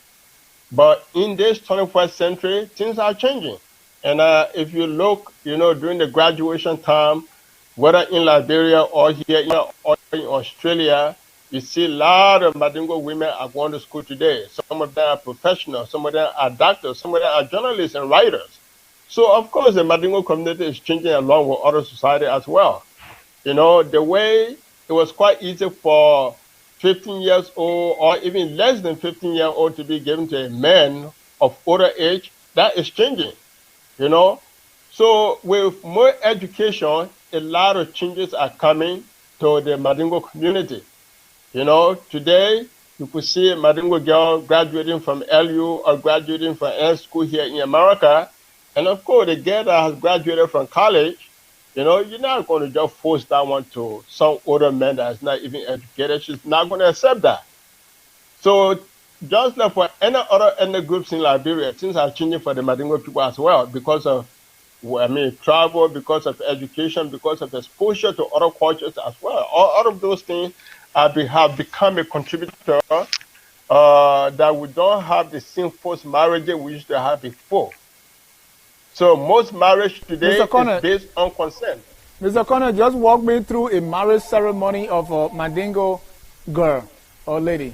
But in this 21st century, things are changing. And if you look, you know, during the graduation time, whether in Liberia or here or in Australia, you see a lot of Mandingo women are going to school today. Some of them are professionals, some of them are doctors, some of them are journalists and writers. So, of course, the Mandingo community is changing along with other society as well. You know, the way it was quite easy for 15 years old or even less than 15-year-old to be given to a man of older age, that is changing, you know. So with more education, a lot of changes are coming to the Mandingo community. Today you could see a Mandingo girl graduating from LU or graduating from air school here in America. And of course, the girl that has graduated from college, you're not going to just force that one to some older man that's not even educated. She's not going to accept that. So just like for any other ethnic groups in Liberia, things are changing for the Mandingo people as well because of travel, because of education, because of exposure to other cultures as well. All of those things have become a contributor that we don't have the same forced marriages we used to have before. So most marriage today is based on consent. Mr. Connor, just walk me through a marriage ceremony of a Mandingo girl or lady.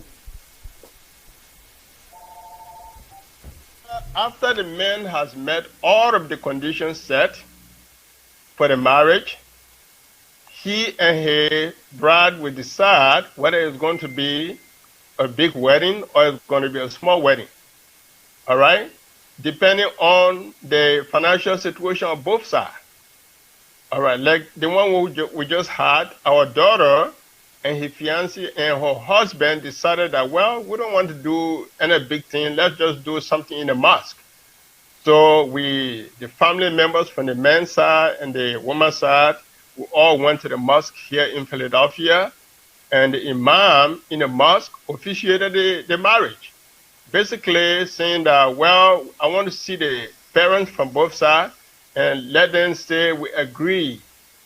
After the man has met all of the conditions set for the marriage, he and his bride will decide whether it's going to be a big wedding or it's going to be a small wedding. All right? Depending on the financial situation of both sides. All right, like the one we just had, our daughter and his fiancé and her husband decided that, well, we don't want to do any big thing. Let's just do something in the mosque. So the family members from the men's side and the woman's side, we all went to the mosque here in Philadelphia, and the imam in the mosque officiated the marriage. Basically saying that, well, I want to see the parents from both sides and let them say we agree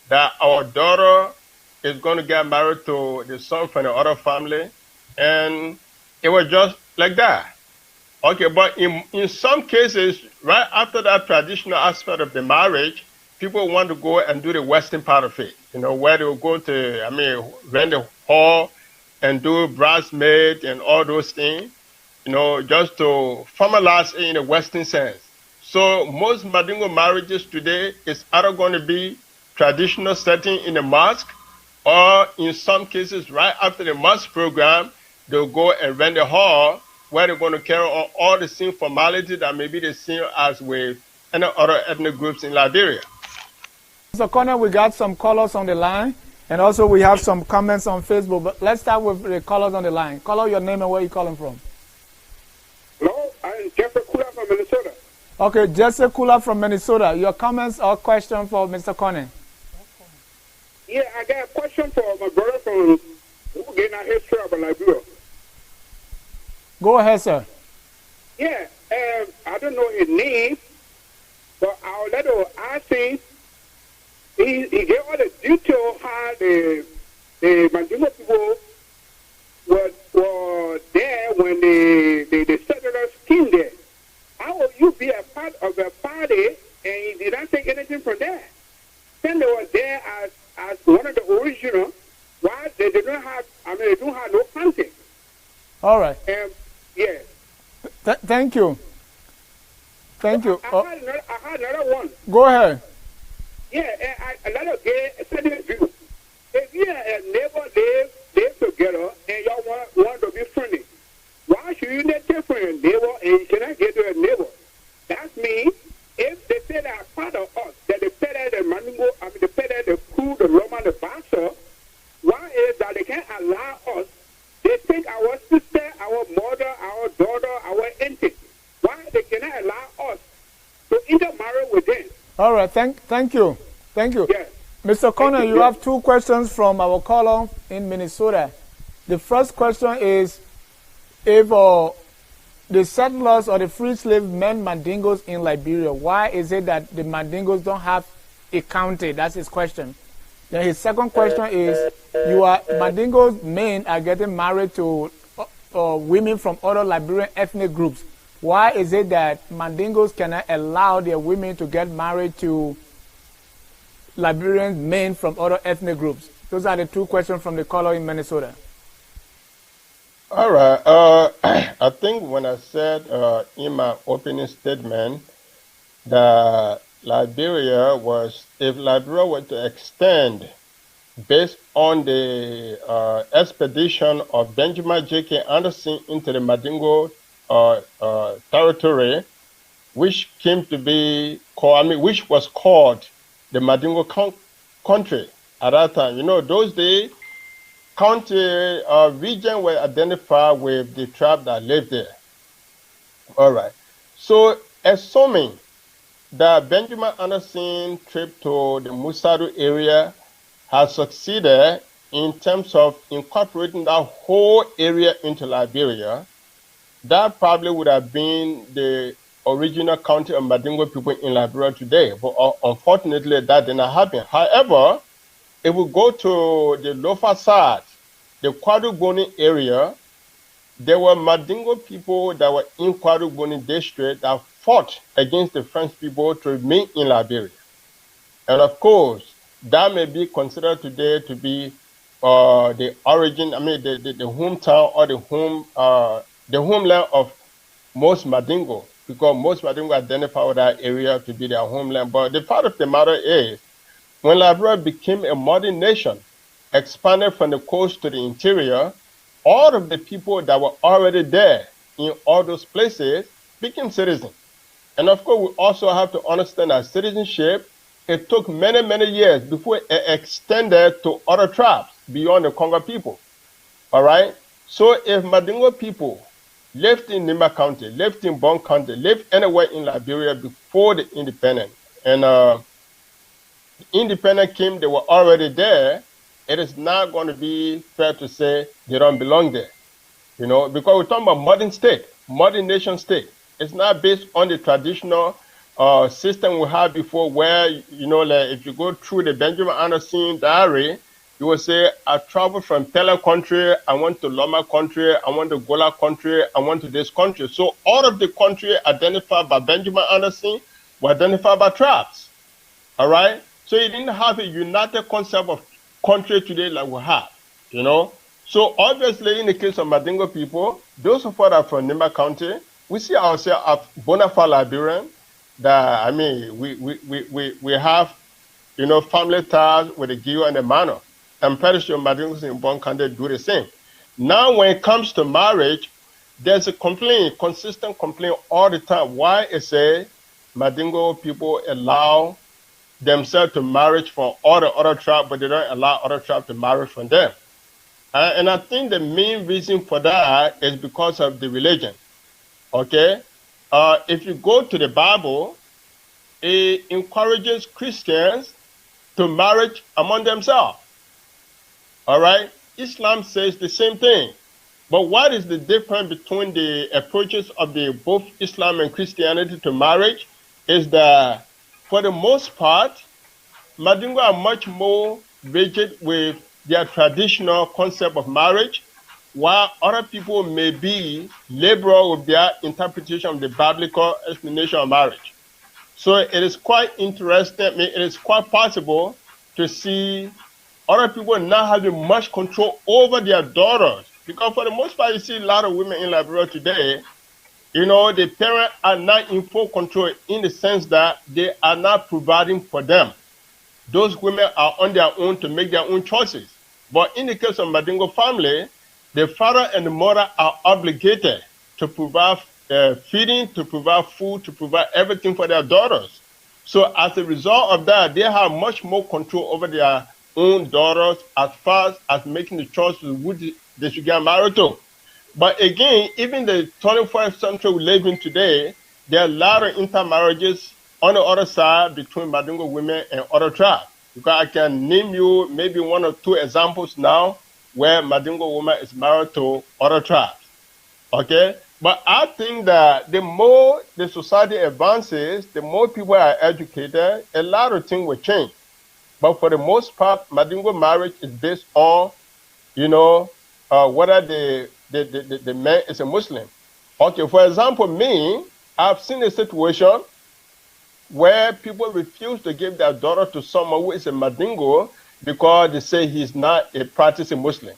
that our daughter is going to get married to the son from the other family. And it was just like that. Okay, but in some cases, right after that traditional aspect of the marriage, people want to go and do the Western part of it, where they will go to, rent a hall and do bridesmaid and all those things, just to formalize it in a Western sense. So most Mandingo marriages today is either going to be traditional setting in the mosque, or in some cases, right after the mosque program, they'll go and rent a hall where they're going to carry on all the same formalities that may be the same as with any other ethnic groups in Liberia. Mr. Connor, we got some callers on the line, and also we have some comments on Facebook. But let's start with the callers on the line. Caller, your name and where you calling from? Hello, I'm Jeffrey Kula from Minnesota. Okay, Jesse Kula from Minnesota. Your comments or question for Mr. Connor? Yeah, I got a question for my brother from getting our history of Liberia. Go ahead, sir. Yeah, I don't know his name, but I'll let him ask him. He gave all the detail how the Mandingo people were there when the settlers came there. How will you be a part of a party and you did not take anything from there? Then they were there as one of the original. Why they don't have? They don't have no hunting. All right. Yeah. Thank you. Thank you. I had another one. Go ahead. Yeah, another gay certain view. If you and a neighbor live together and y'all want to be friendly, why should you not take from your neighbor and you cannot get to a neighbor? That means if they say they are part of us, that they pay that the Mandingo, they pay that the crew, the Roma, the Bassa, why is that they can't allow us? They take our sister, our mother, our daughter, our auntie. Why they cannot allow us to intermarry with them? All right, thank you. Thank you. Yes. Mr. Connor, you have two questions from our caller in Minnesota. The first question is, if the settlers or the free slave men Mandingos in Liberia, why is it that the Mandingos don't have a county? That's his question. Then his second question is, Mandingos men are getting married to women from other Liberian ethnic groups. Why is it that Mandingos cannot allow their women to get married to Liberian men from other ethnic groups? Those are the two questions from the caller in Minnesota. All right. I think when I said in my opening statement that if Liberia were to extend based on the expedition of Benjamin J.K. Anderson into the Mandingo territory, which came to be called, which was called the Mandingo country at that time. You know, those days, county region were identified with the tribe that lived there. All right. So, assuming that Benjamin Anderson trip to the Musadu area has succeeded in terms of incorporating that whole area into Liberia, that probably would have been the original county of Mandingo people in Liberia today. But unfortunately, that did not happen. However, if we go to the Lofa side, the Kwadugboni area, there were Mandingo people that were in Kwadugboni district that fought against the French people to remain in Liberia. And of course, that may be considered today to be the origin, the hometown or the homeland of most Mandingo, because most Mandingo identify with that area to be their homeland. But the fact of the matter is, when Liberia became a modern nation, expanded from the coast to the interior, all of the people that were already there in all those places became citizens. And of course, we also have to understand that citizenship, it took many, many years before it extended to other tribes beyond the Congo people. All right? So if Mandingo people lived in Nimba County, lived in Bon County, lived anywhere in Liberia before the independence, and the independence came, they were already there, it is not going to be fair to say they don't belong there. You know, because we're talking about modern state, modern nation state. It's not based on the traditional system we had before where, you know, like if you go through the Benjamin Anderson diary, you will say, I traveled from Pele country, I went to Loma country, I went to Gola country, I went to this country. So all of the country identified by Benjamin Anderson were identified by tribes. All right? So you didn't have a united concept of country today like we have, you know? So obviously, in the case of Mandingo people, those of us that are from Nimba County, we see ourselves as bona fide Liberian. That we have, you know, family ties with the Gio and the Mano. I'm pretty sure Mandingos in Bon County do the same. Now, when it comes to marriage, there's a complaint, consistent complaint all the time. Why is it Mandingo people allow themselves to marry from all the other tribes, but they don't allow other tribes to marry from them? And I think the main reason for that is because of the religion. Okay? If you go to the Bible, it encourages Christians to marry among themselves. All right? Islam says the same thing. But what is the difference between the approaches of both Islam and Christianity to marriage is that, for the most part, Mandingo are much more rigid with their traditional concept of marriage, while other people may be liberal with their interpretation of the biblical explanation of marriage. So it is quite interesting, it is quite possible to see other people not having much control over their daughters. Because for the most part, you see a lot of women in Liberia today, you know, the parents are not in full control in the sense that they are not providing for them. Those women are on their own to make their own choices. But in the case of Mandingo family, the father and the mother are obligated to provide feeding, to provide food, to provide everything for their daughters. So as a result of that, they have much more control over their own daughters as far as making the choices who they should get married to. But again, even the 21st century we live in today, there are a lot of intermarriages on the other side between Mandingo women and other tribes. Because I can name you maybe one or two examples now where Mandingo woman is married to other tribes. Okay? But I think that the more the society advances, the more people are educated, a lot of things will change. But for the most part, Mandingo marriage is based on, you know, whether the man is a Muslim. Okay, for example, me, I've seen a situation where people refuse to give their daughter to someone who is a Mandingo because they say he's not a practicing Muslim.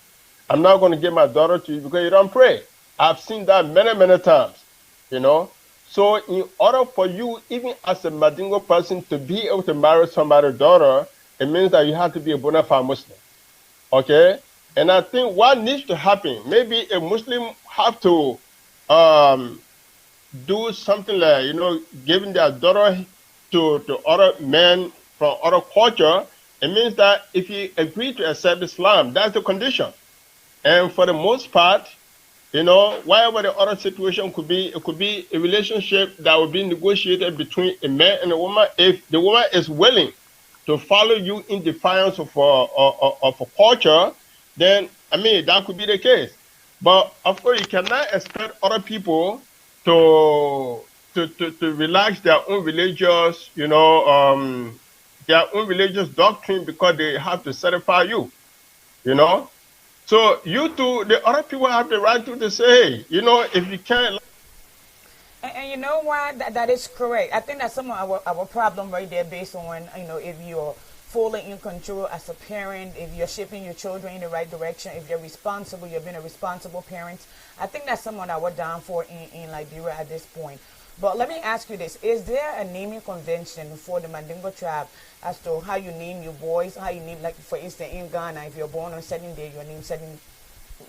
I'm not going to give my daughter to you because you don't pray. I've seen that many, many times, you know. So in order for you, even as a Mandingo person, to be able to marry somebody's daughter, it means that you have to be a bona fide Muslim. Okay? And I think what needs to happen, maybe a Muslim have to do something like, giving their daughter to other men from other culture, it means that if you agree to accept Islam, that's the condition. And for the most part, whatever the other situation could be, it could be a relationship that will be negotiated between a man and a woman. If the woman is willing to follow you in defiance of a culture, then, that could be the case. But of course, you cannot expect other people to relax their own religious, their own religious doctrine because they have to satisfy you, So you too, the other people have the right to say, hey, if you can't. And you know what? That is correct. I think that's some of our problem right there based on, if you're fully in control as a parent, if you're shaping your children in the right direction, if you're responsible, you've been a responsible parent. I think that's someone that we're down for in Liberia at this point. But let me ask you this. Is there a naming convention for the Mandingo tribe as to how you name your boys, how you name, like, for instance, in Ghana, if you're born on certain day, you name certain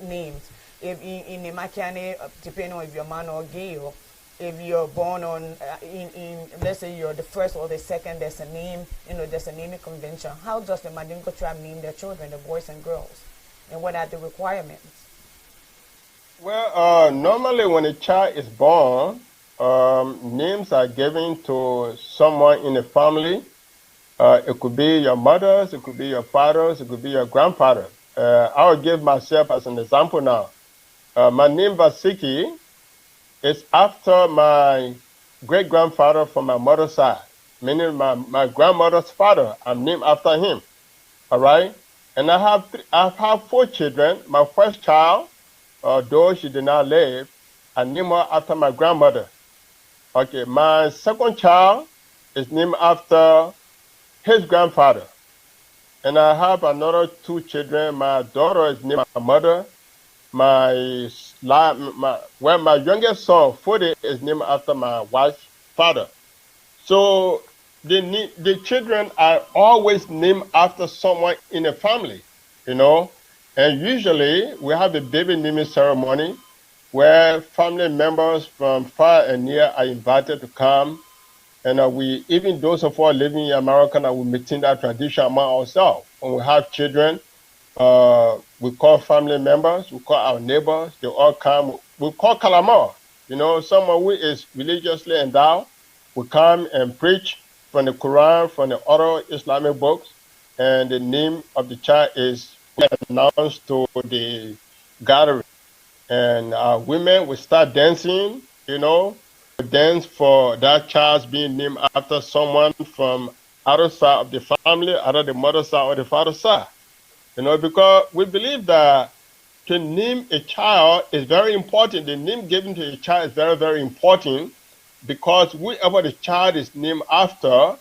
names. If in Makane, depending on if you're man or gay, or if you're born on, let's say you're the first or the second, there's a name, there's a naming convention. How does the Mandingo tribe name their children, the boys and girls? And what are the requirements? Well, normally when a child is born, names are given to someone in the family. It could be your mothers, it could be your fathers, it could be your grandfather. I will give myself as an example now. My name Vasiki is after my great-grandfather from my mother's side, meaning my grandmother's father. I'm named after him. All right? And I have 4 children. My first child, though she did not live, I named her after my grandmother. Okay, my second child is named after his grandfather. And I have another 2 children. My daughter is named after my mother. My youngest son, 40, is named after my wife's father. So the children are always named after someone in the family, And usually we have a baby naming ceremony where family members from far and near are invited to come. And even those of us living in America, we maintain that tradition among ourselves. When we have children, we call family members, we call our neighbors, they all come. We call Kalama, someone who is religiously endowed. We come and preach from the Quran, from the other Islamic books, and the name of the child is announced to the gathering. And women will start dancing, dance for that child being named after someone from other side of the family, either the mother's side or the father's side. Because we believe that to name a child is very important. The name given to a child is very, very important because whoever the child is named after,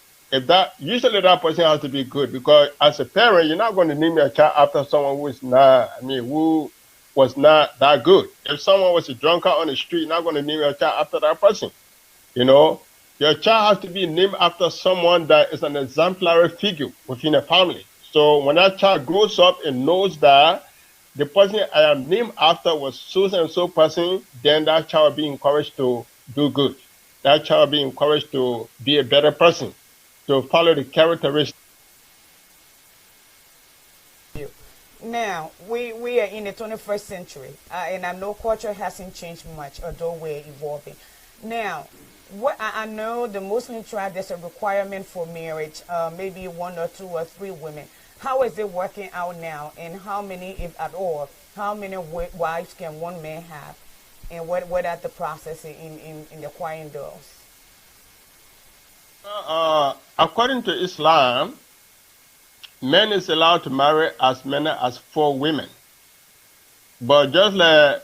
usually that person has to be good. Because as a parent, you're not going to name your child after someone who is not, who was not that good. If someone was a drunkard on the street, you're not going to name your child after that person. Your child has to be named after someone that is an exemplary figure within a family. So when that child grows up and knows that the person I am named after was so and so person, then that child will be encouraged to do good. That child will be encouraged to be a better person, to follow the characteristics. Now, we are in the 21st century, and I know culture hasn't changed much, although we're evolving. Now, what I know the Muslim tribe, there's a requirement for marriage, maybe 1 or 2 or 3 women. How is it working out now, and how many, if at all, how many wives can one man have, and what are the process in acquiring those? According to Islam, men is allowed to marry as many as 4 women. But just like,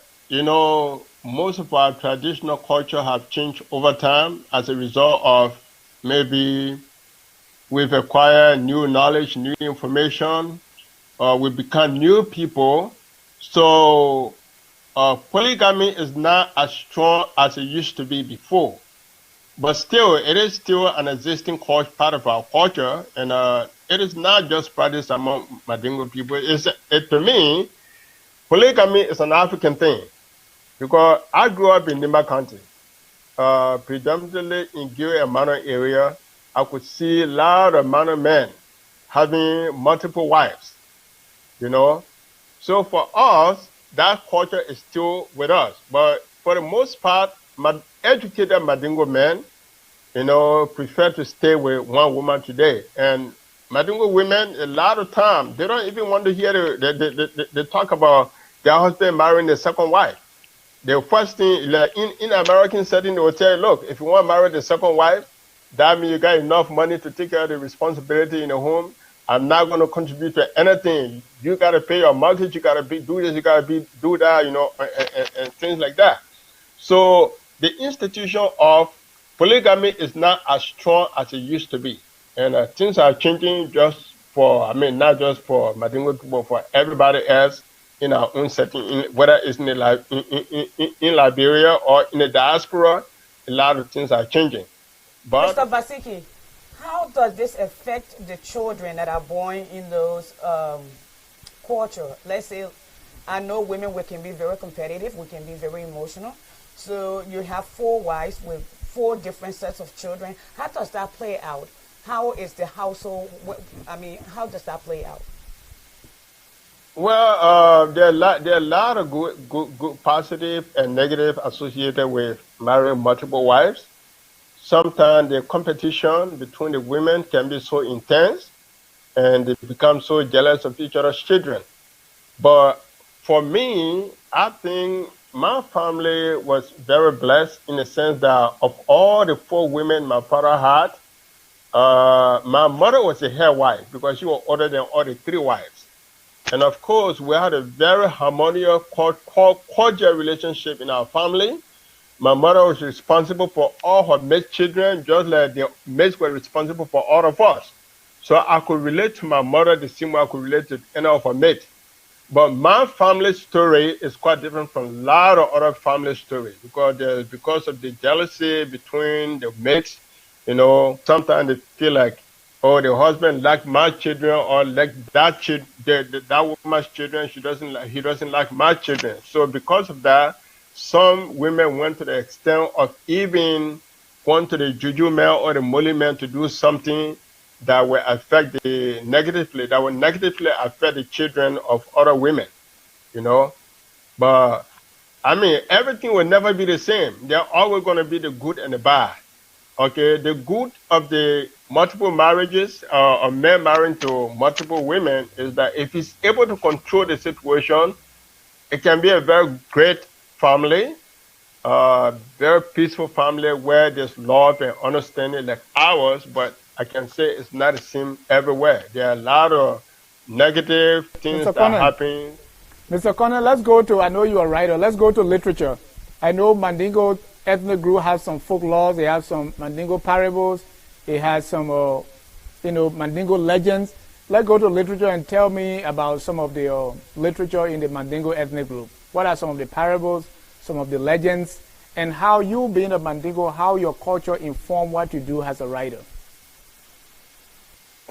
most of our traditional culture have changed over time as a result of maybe we've acquired new knowledge, new information, we've become new people. So polygamy is not as strong as it used to be before. But still, it is still an existing part of our culture, and it is not just practiced among Mandingo people. To me, polygamy is an African thing, because I grew up in Nimba County, predominantly in Gil and Mano area, I could see a lot of Mano men having multiple wives, you know. So for us, that culture is still with us. But for the most part, educated Mandingo men, prefer to stay with one woman today. And Mandingo women, a lot of time, they don't even want to hear they talk about their husband marrying the second wife. The first thing, like in American setting, they will tell you, look, if you want to marry the second wife, that means you got enough money to take care of the responsibility in the home. I'm not going to contribute to anything. You got to pay your mortgage. You got to do this. You got to do that, and things like that. So the institution of polygamy is not as strong as it used to be. And things are changing not just for Mandingo people, for everybody else in our own setting, whether it's in Liberia or in the diaspora, a lot of things are changing. But Mr. Vasiki, how does this affect the children that are born in those culture? Let's say, I know women, we can be very competitive, we can be very emotional. So you have 4 wives with 4 different sets of children. How does that play out? How is the household, how does that play out? Well, there are a lot of good positive and negative associated with marrying multiple wives. Sometimes the competition between the women can be so intense, and they become so jealous of each other's children. But for me, I think my family was very blessed in the sense that of all the 4 women my father had, my mother was a head wife because she was older than all the 3 wives. And of course, we had a very harmonious, cordial relationship in our family. My mother was responsible for all her mate children, just like the mates were responsible for all of us. So I could relate to my mother the same way I could relate to any of her mates. But my family story is quite different from a lot of other family stories because of the jealousy between the mates. Sometimes they feel like, oh, the husband like my children or like that woman's children. He doesn't like my children. So because of that, some women went to the extent of even going to the juju man or the moli man to do something that will negatively affect the children of other women. But everything will never be the same. They're always going to be the good and the bad. Okay, the good of the multiple marriages, a man marrying to multiple women, is that if he's able to control the situation, it can be a very great family, very peaceful family where there's love and understanding like ours, but I can say it's not the same everywhere. There are a lot of negative things that happen. Mr. Connor, I know you are a writer, let's go to literature. I know Mandingo ethnic group has some folklore, they have some Mandingo parables, it has some, Mandingo legends. Let's go to literature and tell me about some of the literature in the Mandingo ethnic group. What are some of the parables, some of the legends, and how you being a Mandingo, how your culture inform what you do as a writer?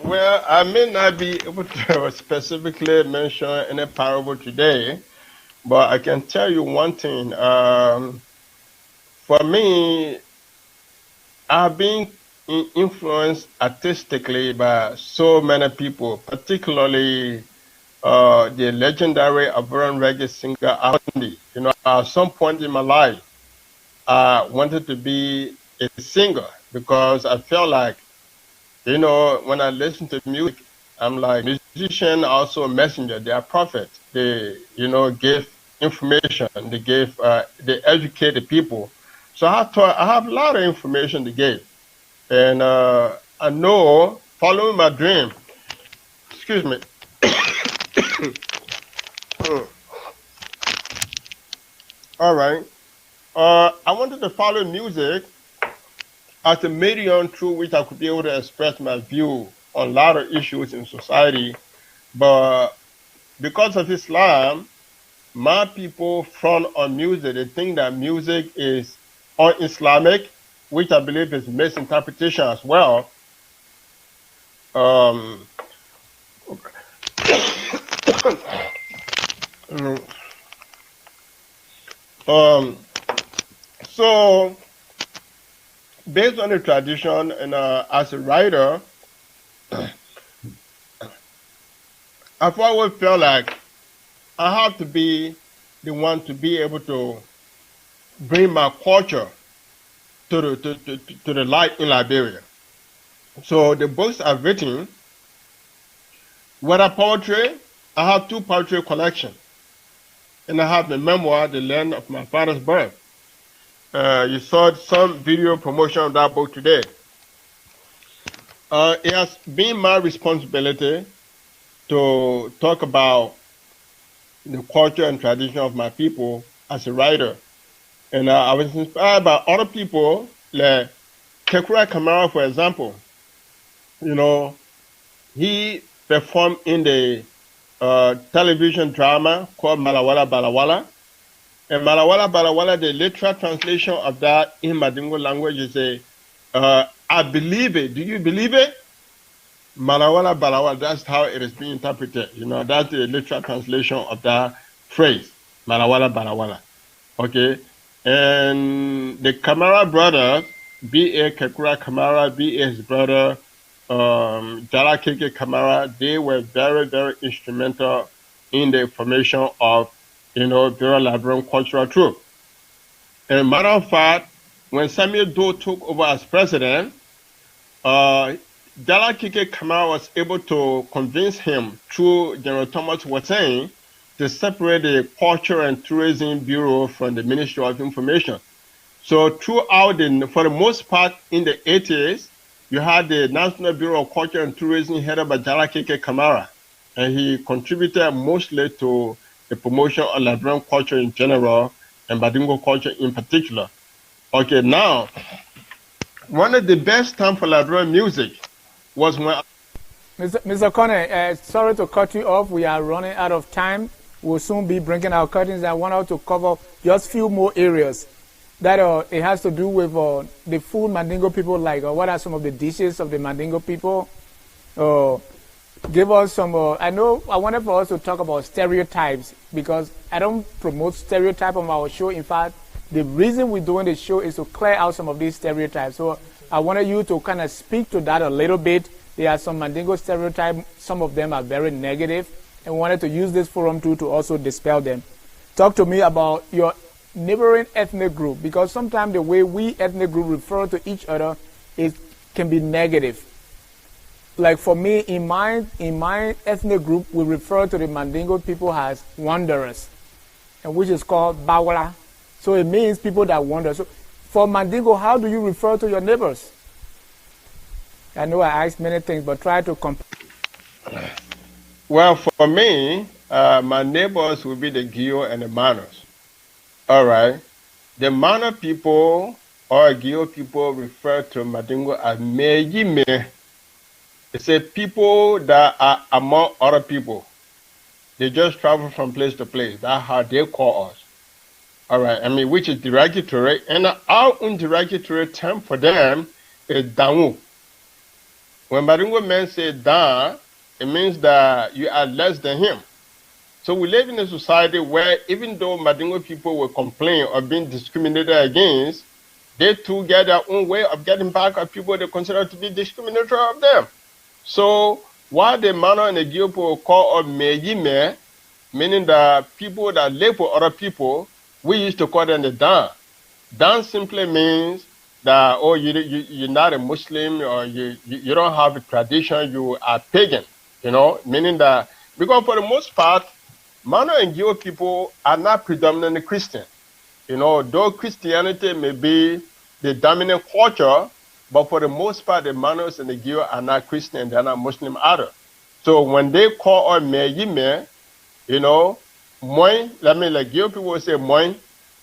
Well, I may not be able to specifically mention any parable today, but I can tell you one thing. For me, I've been influenced artistically by so many people, particularly the legendary Ivorian reggae singer Awandi. At some point in my life, I wanted to be a singer because I felt like, when I listen to music, I'm like musician, also a messenger. They are prophets. They, give information. They educate the people. So I thought I have a lot of information to give. And I know, following my dream, excuse me. All right. I wanted to follow music as a medium through which I could be able to express my view on a lot of issues in society. But because of Islam, my people front on music. They think that music is un-Islamic, which I believe is misinterpretation as well. So based on the tradition, and as a writer, I've always felt like I have to be the one to be able to bring my culture to the light in Liberia. So the books I've written, whether poetry, I have 2 poetry collections. And I have the memoir, The Land of My Father's Birth. You saw some video promotion of that book today. It has been my responsibility to talk about the culture and tradition of my people as a writer. And I was inspired by other people, like Kekura Kamara, for example. You know, he performed in the television drama called Malawala Balawala. And Malawala Balawala, the literal translation of that in Mandingo language is I believe it. Do you believe it? Malawala Balawala, that's how it is being interpreted. You know, that's the literal translation of that phrase, Malawala Balawala. Okay? And the Kamara brothers, B.A. Kekura Kamara, B.A. his brother, Jala Keke Kamara, they were very, very instrumental in the formation of, Bureau Liberian cultural truth. And matter of fact, when Samuel Doe took over as president, Jala Keke Kamara was able to convince him through General Thomas Watson to separate the Culture and Tourism Bureau from the Ministry of Information. So throughout, for the most part, in the 80s, you had the National Bureau of Culture and Tourism headed by Jala Keke Kamara, and he contributed mostly to the promotion of Liberian culture in general and Mandingo culture in particular. Okay, now, one of the best times for Liberian music was when... Mr. Connor, sorry to cut you off. We are running out of time. We'll soon be bringing our curtains. I want us to cover just a few more areas that it has to do with the food Mandingo people like. What are some of the dishes of the Mandingo people? Give us some, I wanted for us to talk about stereotypes because I don't promote stereotype on our show. In fact, the reason we're doing the show is to clear out some of these stereotypes. So I wanted you to kind of speak to that a little bit. There are some Mandingo stereotypes. Some of them are very negative, and wanted to use this forum to also dispel them. Talk to me about your neighboring ethnic group, because sometimes the way we ethnic group refer to each other can be negative. Like for me, in my ethnic group, we refer to the Mandingo people as wanderers, and which is called Bawala. So it means people that wander. So for Mandingo, how do you refer to your neighbors? I know I asked many things, but try to compare. Well, for me, my neighbors will be the Gio and the Manos. All right. The Mano people or Gio people refer to Mandingo as Mejime. It's a people that are among other people. They just travel from place to place. That's how they call us. All right. I mean, which is derogatory. And our own derogatory term for them is Dangu. When Mandingo men say Dan, it means that you are less than him. So we live in a society where even though Mandingo people will complain of being discriminated against, they too get their own way of getting back at people they consider to be discriminatory of them. So while the Mano and the Gio people call us Mejime, meaning that people that live with other people, we used to call them the Dan. Dan simply means that, oh, you're not a Muslim, or you don't have a tradition, you are pagan, meaning that, because for the most part, Mano and Gio people are not predominantly Christian. Though Christianity may be the dominant culture, but for the most part, the Manos and the Gio are not Christian, they're not Muslim either. So when they call us Mejime, Moin, like Gio people will say Moin,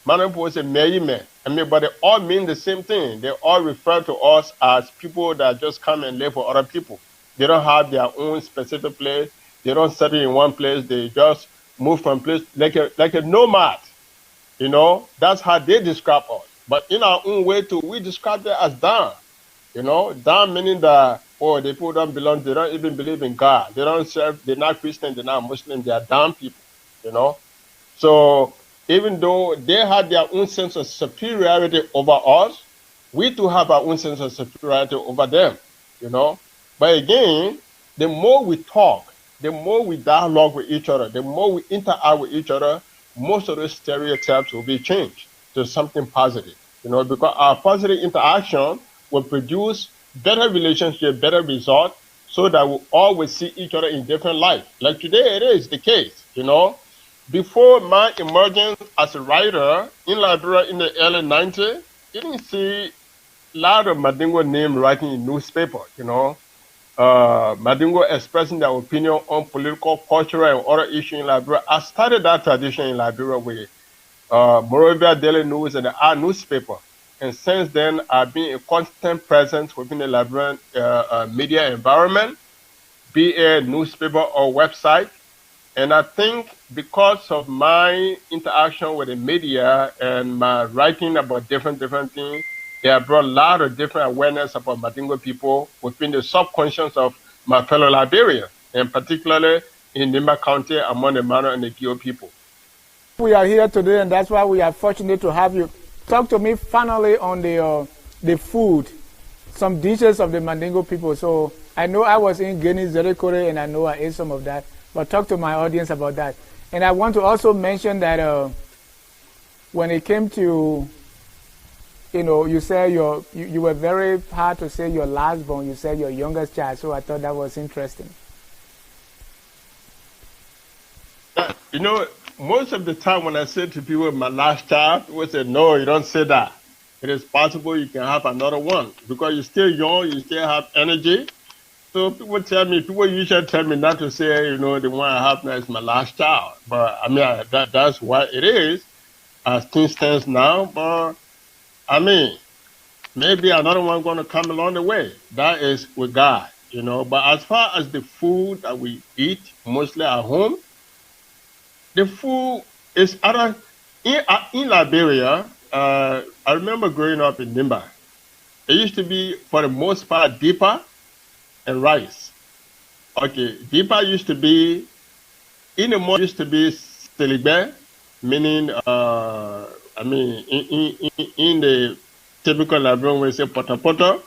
Mano people will say Mejime. But they all mean the same thing. They all refer to us as people that just come and live for other people. They don't have their own specific place. They don't settle in one place. They just move from place like a nomad. That's how they describe us. But in our own way too, we describe them as Dan. Dan meaning that, the people don't belong, they don't even believe in God. They don't serve, they're not Christian, they're not Muslim, they are Dan people, So even though they had their own sense of superiority over us, We do have our own sense of superiority over them, you know. But again, the more we talk, the more we dialogue with each other, the more we interact with each other, most of those stereotypes will be changed to something positive, you know, because our positive interaction will produce better relationship, better result, so that we always see each other in different light. Like today, it is the case, you know. Before my emergence as a writer in Liberia in the early 90s, you didn't see a lot of Mandingo name writing in newspaper, you know. Mandingo expressing their opinion on political, cultural, and other issues in Liberia. I started that tradition in Liberia with Moravia Daily News and our newspaper. And since then, I've been a constant presence within the Liberian media environment, be it newspaper or website. And I think because of my interaction with the media and my writing about different things, they have brought a lot of different awareness about Mandingo people within the subconscious of my fellow Liberians, and particularly in Nimba County among the Mano and the Gio people. We are here today, and that's why we are fortunate to have you. Talk to me finally on the food, some dishes of the Mandingo people. So I know I was in Guinea, Zerikore, and I know I ate some of that. But talk to my audience about that. And I want to also mention that when it came to, you know, you said you were very hard to say your last born. You said your youngest child. So I thought that was interesting. You know, most of the time when I say to people my last child, people say, no, you don't say that. It is possible you can have another one because you're still young, you still have energy. So people usually tell me not to say, you know, the one I have now is my last child. But I mean, that's what it is as things stands now. But I mean, maybe another one going to come along the way. That is with God, you know. But as far as the food that we eat, mostly at home, the food is other in Liberia. I remember growing up in Nimba. It used to be, for the most part, deeper and rice. Okay, deeper used to be, in the morning used to be selibe, meaning, I mean, in the typical Liberian we say potapoto,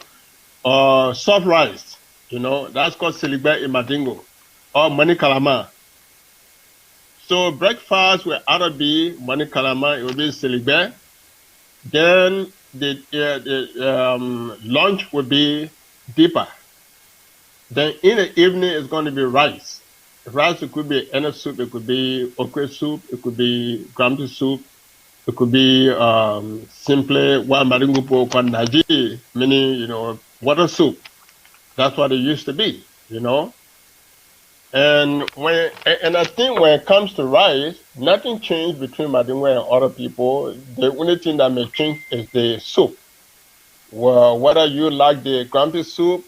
or soft rice, you know, that's called selibe in Mandingo, or money kalama. So breakfast will either be money kalama, it will be selibe. Then the lunch will be deeper. Then in the evening, it's going to be rice. Rice, it could be any soup. It could be okra soup. It could be grumpy soup. It could be simply what Mandingo call naji, meaning, you know, water soup. That's what it used to be, you know. And I think when it comes to rice, nothing changed between Mandingo and other people. The only thing that may change is the soup. Well, whether you like the grumpy soup,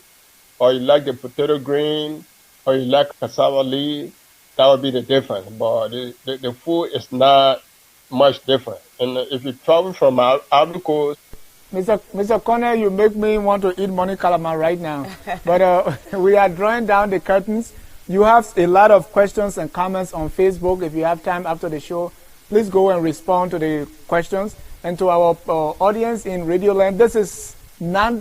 or you like the potato green, or you like cassava leaf, that would be the difference. But the food is not much different. And if you travel from Ivory Coast, Mr. Connor, you make me want to eat money calamari right now. But we are drawing down the curtains. You have a lot of questions and comments on Facebook. If you have time after the show, please go and respond to the questions. And to our audience in Radio Land, this is not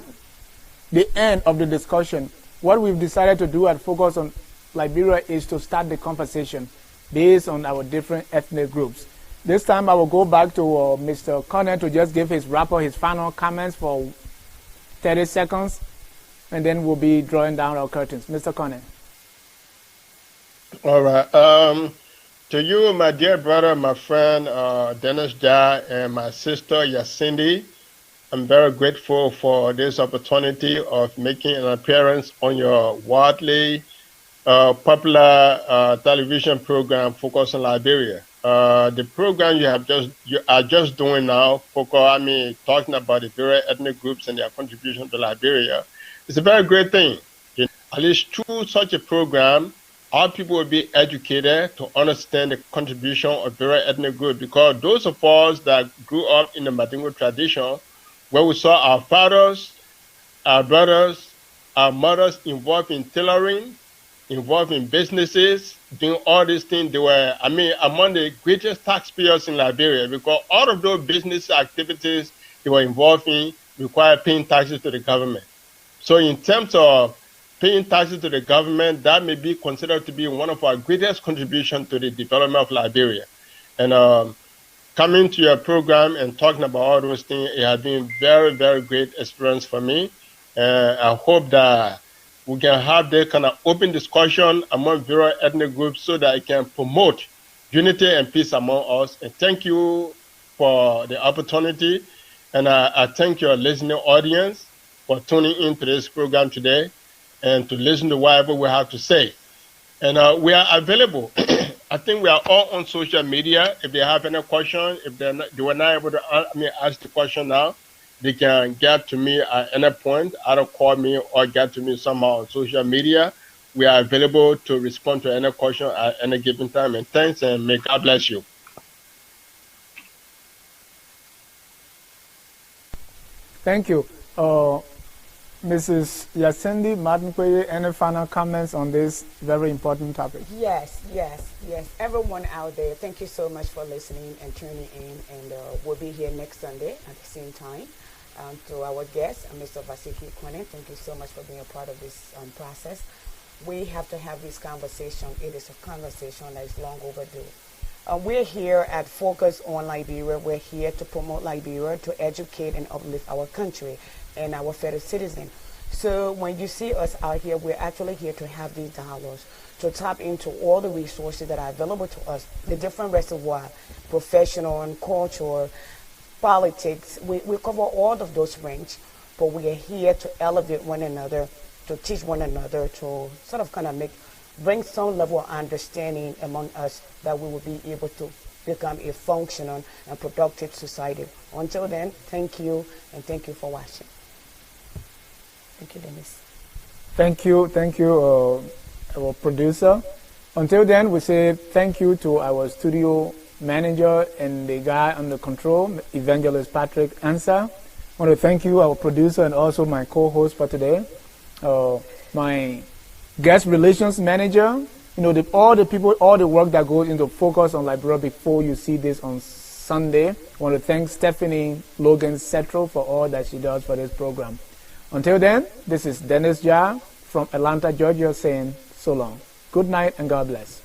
the end of the discussion. What we've decided to do at Focus on Liberia is to start the conversation based on our different ethnic groups. This time I will go back to Mr. Connor to just give his final comments for 30 seconds, and then we'll be drawing down our curtains. Mr. Connor. All right. To you, my dear brother, my friend Dennis Jai, and my sister Yasindi, I'm very grateful for this opportunity of making an appearance on your widely popular television program, Focus on Liberia. The program you are just doing now, talking about the various ethnic groups and their contribution to Liberia, it's a very great thing. At least through such a program, our people will be educated to understand the contribution of various ethnic groups, because those of us that grew up in the Mandingo tradition, where we saw our fathers, our brothers, our mothers involved in tailoring, involved in businesses, doing all these things, they were, among the greatest taxpayers in Liberia, because all of those business activities they were involved in require paying taxes to the government. So in terms of paying taxes to the government, that may be considered to be one of our greatest contributions to the development of Liberia. And coming to your program and talking about all those things, it has been very, very great experience for me. And I hope that we can have this kind of open discussion among various ethnic groups so that it can promote unity and peace among us. And thank you for the opportunity. And I thank your listening audience for tuning into this program today and to listen to whatever we have to say. And we are available. I think we are all on social media. If they have any question, if they were not able to ask the question now, they can get to me at any point, either call me or get to me somehow on social media. We are available to respond to any question at any given time. And thanks, and may God bless you. Thank you. Mrs. Yasendi Martin, any final comments on this very important topic? Yes. Everyone out there, thank you so much for listening and tuning in. And we'll be here next Sunday at the same time. To our guest, Mr. Vasiki Kwene, thank you so much for being a part of this process. We have to have this conversation. It is a conversation that is long overdue. We're here at Focus on Liberia. We're here to promote Liberia, to educate and uplift our country and our fellow citizens. So when you see us out here, we're actually here to have these dialogues, to tap into all the resources that are available to us, the different reservoir, professional and cultural, politics. We cover all of those range, but we are here to elevate one another, to teach one another, to sort of kind of bring some level of understanding among us that we will be able to become a functional and productive society. Until then, thank you, and thank you for watching. Thank you, Dennis. Thank you, our producer. Until then, we say thank you to our studio manager and the guy on the control, Evangelist Patrick Ansah. I want to thank you, our producer, and also my co-host for today, my guest relations manager. You know, all the work that goes into Focus on Liberia before you see this on Sunday. I want to thank Stephanie Logan Setro for all that she does for this program. Until then, this is Dennis Jar from Atlanta, Georgia, saying so long. Good night and God bless.